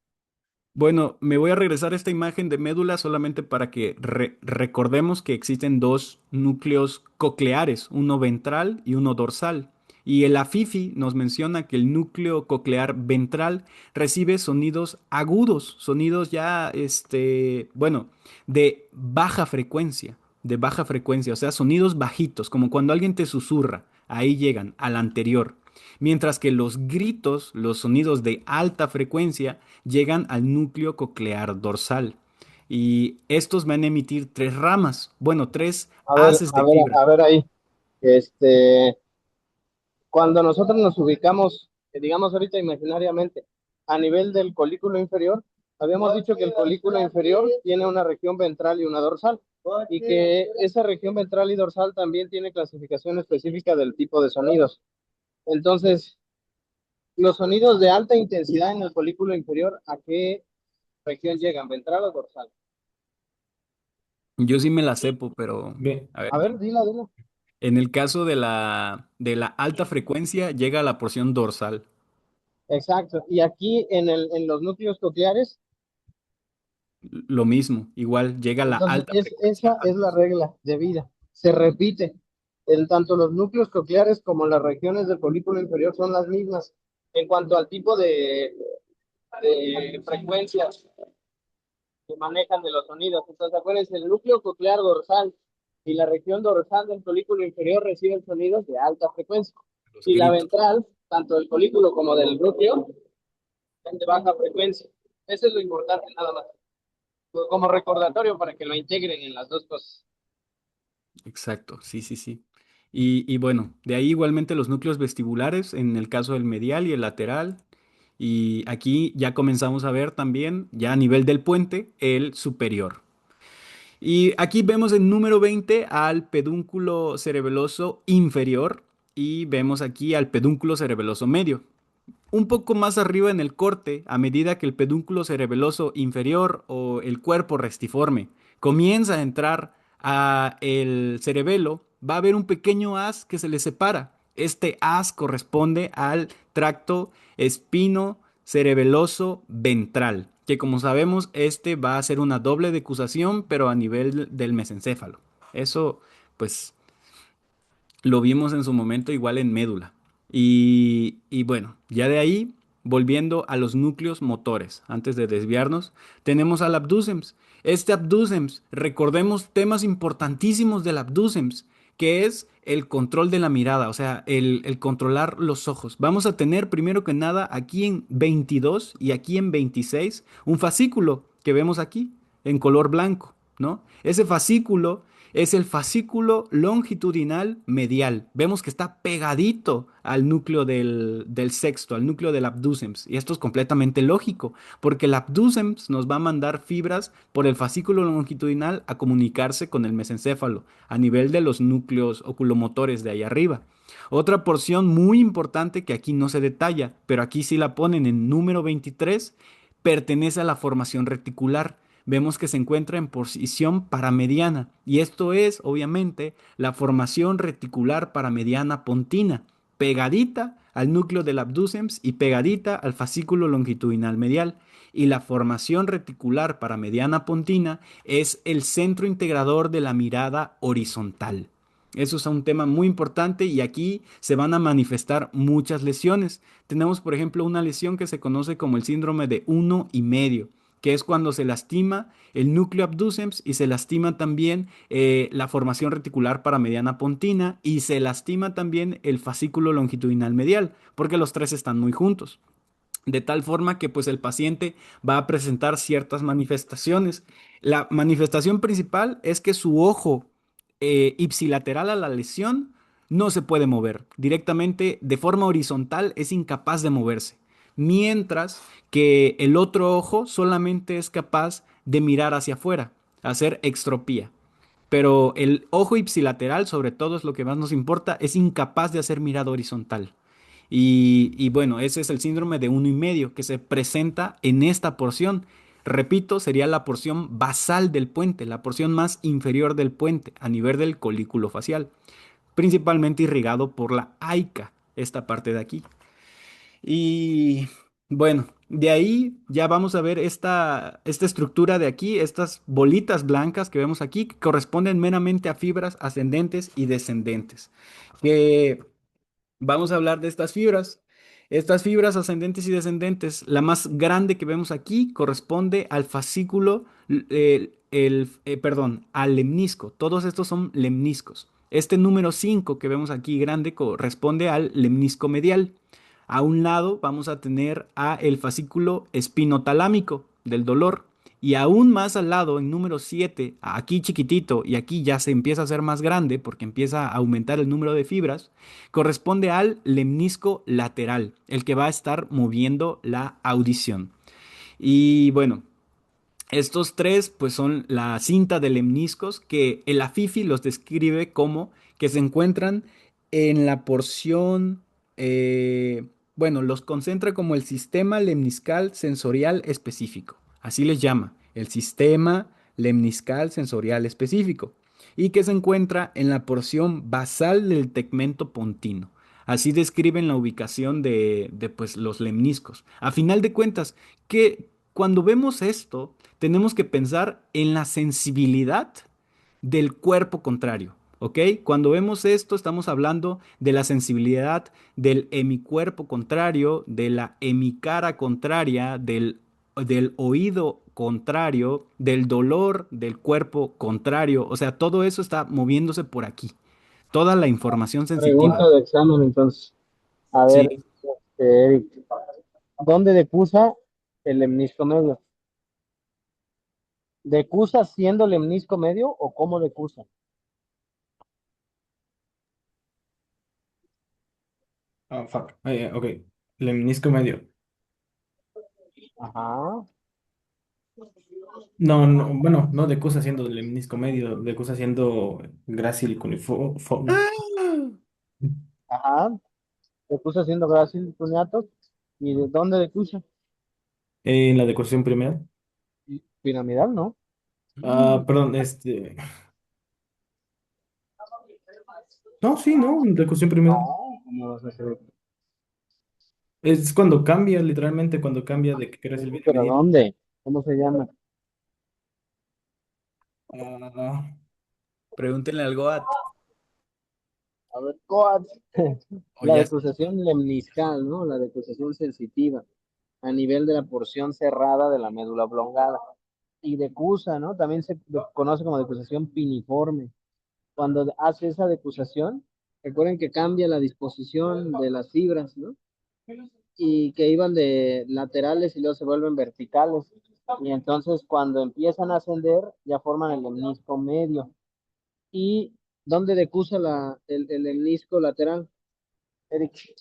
Bueno, me voy a regresar a esta imagen de médula solamente para que recordemos que existen dos núcleos cocleares, uno ventral y uno dorsal. Y el AFIFI nos menciona que el núcleo coclear ventral recibe sonidos agudos, sonidos ya, bueno, de baja frecuencia, o sea, sonidos bajitos, como cuando alguien te susurra, ahí llegan, al anterior. Mientras que los gritos, los sonidos de alta frecuencia, llegan al núcleo coclear dorsal. Y estos van a emitir tres ramas, bueno, tres A ver, haces a de ver, fibra. a ver ahí. Este, Cuando nosotros nos ubicamos, digamos ahorita imaginariamente, a nivel del colículo inferior, habíamos dicho que el colículo inferior tiene una región ventral y una dorsal, y que esa región ventral y dorsal también tiene clasificación específica del tipo de sonidos. Entonces, los sonidos de alta intensidad en el colículo inferior, ¿a qué región llegan? ¿Ventral o dorsal? Yo sí me la cepo, pero Bien. a ver, A ver, dila. en el caso de la alta frecuencia llega a la porción dorsal. Exacto. Y aquí en los núcleos cocleares, Lo mismo, igual llega a la entonces alta frecuencia. esa es la regla de vida. Se repite. En tanto los núcleos cocleares como las regiones del folículo inferior son las mismas en cuanto al tipo de frecuencias que manejan de los sonidos. Entonces, acuérdense, el núcleo coclear dorsal y la región dorsal del folículo inferior reciben sonidos de alta frecuencia. Los Y la gritos. ventral, tanto del folículo como del núcleo, son de baja frecuencia. Eso es lo importante, nada más. Como recordatorio para que lo integren en las dos cosas. Exacto, sí, sí, sí. Y bueno, de ahí igualmente los núcleos vestibulares, en el caso del medial y el lateral. Y aquí ya comenzamos a ver también, ya a nivel del puente, el superior. Y aquí vemos el número 20 al pedúnculo cerebeloso inferior y vemos aquí al pedúnculo cerebeloso medio. Un poco más arriba en el corte, a medida que el pedúnculo cerebeloso inferior o el cuerpo restiforme comienza a entrar a el cerebelo, va a haber un pequeño haz que se le separa. Este haz corresponde al tracto espino cerebeloso ventral, que como sabemos, este va a ser una doble decusación, pero a nivel del mesencéfalo. Eso, pues, lo vimos en su momento igual en médula. Y bueno, ya de ahí, volviendo a los núcleos motores, antes de desviarnos, tenemos al abducens. Este abducens, recordemos temas importantísimos del abducens, que es el control de la mirada, o sea, el controlar los ojos. Vamos a tener primero que nada aquí en 22 y aquí en 26 un fascículo que vemos aquí en color blanco, ¿no? Ese fascículo es el fascículo longitudinal medial. Vemos que está pegadito al núcleo del sexto, al núcleo del abducens. Y esto es completamente lógico, porque el abducens nos va a mandar fibras por el fascículo longitudinal a comunicarse con el mesencéfalo a nivel de los núcleos oculomotores de ahí arriba. Otra porción muy importante que aquí no se detalla, pero aquí sí la ponen en número 23, pertenece a la formación reticular. Vemos que se encuentra en posición paramediana y esto es obviamente la formación reticular paramediana pontina, pegadita al núcleo del abducens y pegadita al fascículo longitudinal medial. Y la formación reticular paramediana pontina es el centro integrador de la mirada horizontal. Eso es un tema muy importante y aquí se van a manifestar muchas lesiones. Tenemos, por ejemplo, una lesión que se conoce como el síndrome de 1,5, que es cuando se lastima el núcleo abducens y se lastima también la formación reticular paramediana pontina y se lastima también el fascículo longitudinal medial, porque los tres están muy juntos. De tal forma que pues el paciente va a presentar ciertas manifestaciones. La manifestación principal es que su ojo ipsilateral a la lesión no se puede mover. Directamente de forma horizontal es incapaz de moverse. Mientras que el otro ojo solamente es capaz de mirar hacia afuera, hacer extropía. Pero el ojo ipsilateral, sobre todo es lo que más nos importa, es incapaz de hacer mirada horizontal. Y bueno, ese es el síndrome de 1,5 que se presenta en esta porción. Repito, sería la porción basal del puente, la porción más inferior del puente, a nivel del colículo facial, principalmente irrigado por la AICA, esta parte de aquí. Y bueno, de ahí ya vamos a ver esta estructura de aquí, estas bolitas blancas que vemos aquí, que corresponden meramente a fibras ascendentes y descendentes. Que vamos a hablar de estas fibras. Estas fibras ascendentes y descendentes, la más grande que vemos aquí corresponde al fascículo, perdón, al lemnisco. Todos estos son lemniscos. Este número 5 que vemos aquí grande corresponde al lemnisco medial. A un lado vamos a tener a el fascículo espinotalámico del dolor. Y aún más al lado, en número 7 aquí chiquitito, y aquí ya se empieza a hacer más grande porque empieza a aumentar el número de fibras, corresponde al lemnisco lateral, el que va a estar moviendo la audición. Y bueno, estos tres pues son la cinta de lemniscos que el Afifi los describe como que se encuentran en la porción, bueno, los concentra como el sistema lemniscal sensorial específico. Así les llama, el sistema lemniscal sensorial específico. Y que se encuentra en la porción basal del tegmento pontino. Así describen la ubicación pues, los lemniscos. A final de cuentas, que cuando vemos esto, tenemos que pensar en la sensibilidad del cuerpo contrario, ¿ok? Cuando vemos esto, estamos hablando de la sensibilidad del hemicuerpo contrario, de la hemicara contraria, del oído contrario, del dolor del cuerpo contrario, o sea, todo eso está moviéndose por aquí, toda la información sensitiva. Pregunta de examen, entonces. A Sí, ver, Eric, ¿dónde decusa el lemnisco medio? ¿Decusa siendo lemnisco medio o cómo decusa? Ah, fuck. Ok. Lemnisco medio. Ajá. No, no, bueno, no decusa siendo el lemnisco medio, decusa siendo grácil cuneiforme. Ajá, decusa siendo grácil cuneato. ¿Y de dónde decusa? En la decusación primera. Piramidal, ¿no? Ah, perdón, no, sí, no, decusación primera. No, ¿cómo vas a hacer? Es cuando cambia, literalmente, cuando cambia de que grácil viene ¿Pero medial. dónde? ¿Cómo se llama? Ah, Pregúntenle al Goat. A ver, coat. O La ya. decusación lemniscal, ¿no? La decusación sensitiva a nivel de la porción cerrada de la médula oblongada. Y decusa, ¿no? También se conoce como decusación piniforme. Cuando hace esa decusación, recuerden que cambia la disposición de las fibras, ¿no? Y que iban de laterales y luego se vuelven verticales. Y entonces cuando empiezan a ascender, ya forman el lemnisco medio. ¿Y dónde decusa el lemnisco lateral, Eric?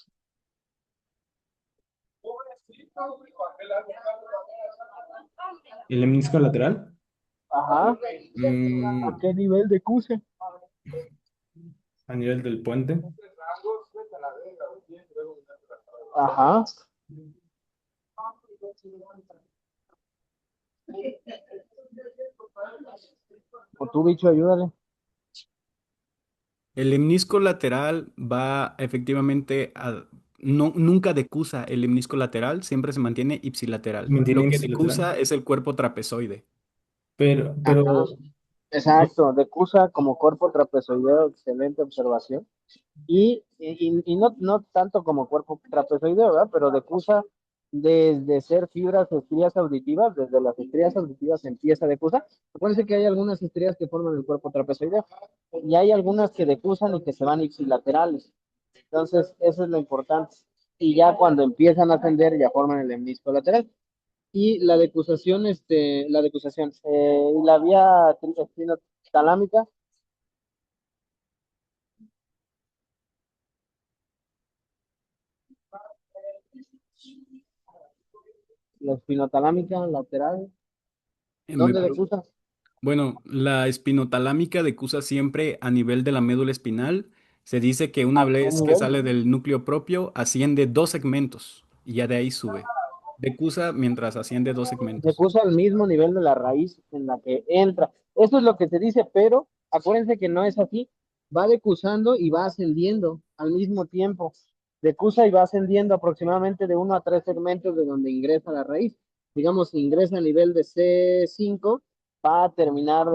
el lemnisco lateral, Ajá. ¿A Mm, qué nivel decusa? a nivel del puente. Ajá. O tú, bicho, ayúdale. el lemnisco lateral va efectivamente no, nunca decusa el lemnisco lateral, siempre se mantiene ipsilateral. Mantiene Lo que ipsilateral. decusa es el cuerpo trapezoide. Ajá. Pero, ¿no? Exacto, decusa como cuerpo trapezoideo, excelente observación. Y no, no tanto como cuerpo trapezoideo, ¿verdad? Pero decusa desde ser fibras estrías auditivas, desde las estrías auditivas empieza a decusar. Acuérdense que hay algunas estrías que forman el cuerpo trapezoideo y hay algunas que decusan y que se van ipsilaterales. Entonces, eso es lo importante. Y ya cuando empiezan a ascender, ya forman el hemisco lateral. Y la decusación, y la vía espinotalámica, la espinotalámica lateral, Me ¿dónde pre- decusa? Bueno, la espinotalámica decusa siempre a nivel de la médula espinal. Se dice que una ¿A qué vez que nivel? sale del núcleo propio, asciende 2 segmentos y ya de ahí sube. Decusa mientras asciende 2 segmentos. Decusa al mismo nivel de la raíz en la que entra. Eso es lo que se dice, pero acuérdense que no es así. Va decusando y va ascendiendo al mismo tiempo. Decusa y va ascendiendo aproximadamente de 1 a 3 segmentos de donde ingresa la raíz. Digamos, si ingresa a nivel de C5, va a terminar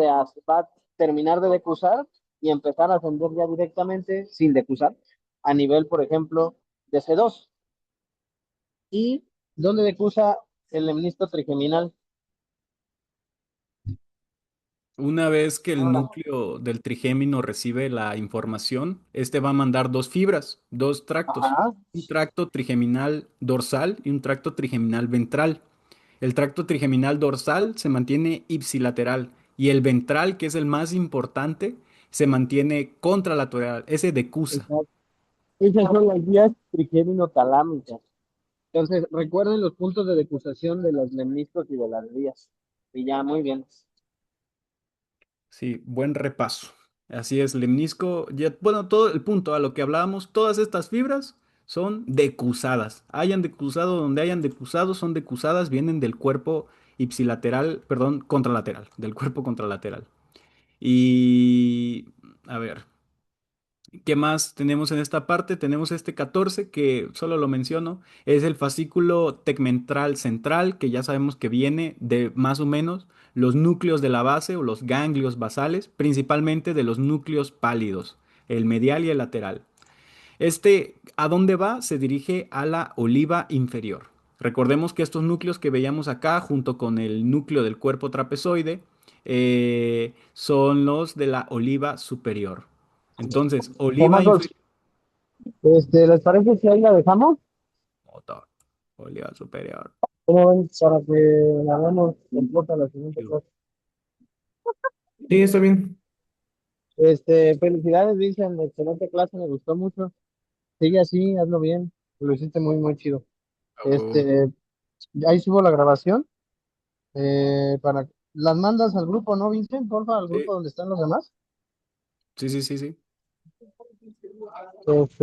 de decusar y empezar a ascender ya directamente sin decusar a nivel, por ejemplo, de C2. ¿Y dónde decusa el lemnisco trigeminal? Una vez que el Ahora, núcleo del trigémino recibe la información, este va a mandar dos fibras, dos tractos, ajá, un tracto trigeminal dorsal y un tracto trigeminal ventral. El tracto trigeminal dorsal se mantiene ipsilateral y el ventral, que es el más importante, se mantiene contralateral, ese decusa. exacto. Esas son las vías trigémino-talámicas. Entonces, recuerden los puntos de decusación de los lemniscos y de las vías. Y ya, muy bien. Sí, buen repaso. Así es, lemnisco, ya, bueno, todo el punto a lo que hablábamos, todas estas fibras son decusadas. Hayan decusado donde hayan decusado, son decusadas, vienen del cuerpo ipsilateral, perdón, contralateral, del cuerpo contralateral. Y, a ver, ¿qué más tenemos en esta parte? Tenemos este 14 que solo lo menciono, es el fascículo tegmentral central, que ya sabemos que viene de más o menos los núcleos de la base o los ganglios basales, principalmente de los núcleos pálidos, el medial y el lateral. Este, ¿a dónde va? Se dirige a la oliva inferior. Recordemos que estos núcleos que veíamos acá, junto con el núcleo del cuerpo trapezoide, son los de la oliva superior. Entonces, oliva Chamacos, inferior. ¿les parece si ahí la dejamos? Motor, oliva superior. ¿Cómo ven? Para que la hagamos completa la siguiente clase. Sí, está bien. Felicidades, Vincent, excelente clase, me gustó mucho. Sigue así, hazlo bien. Lo hiciste muy, muy chido. Bravo. Este, ahí subo la grabación. Las mandas al grupo, ¿no, Vincent? Porfa, al grupo Sí, donde están los demás. sí, sí, sí, sí. Este,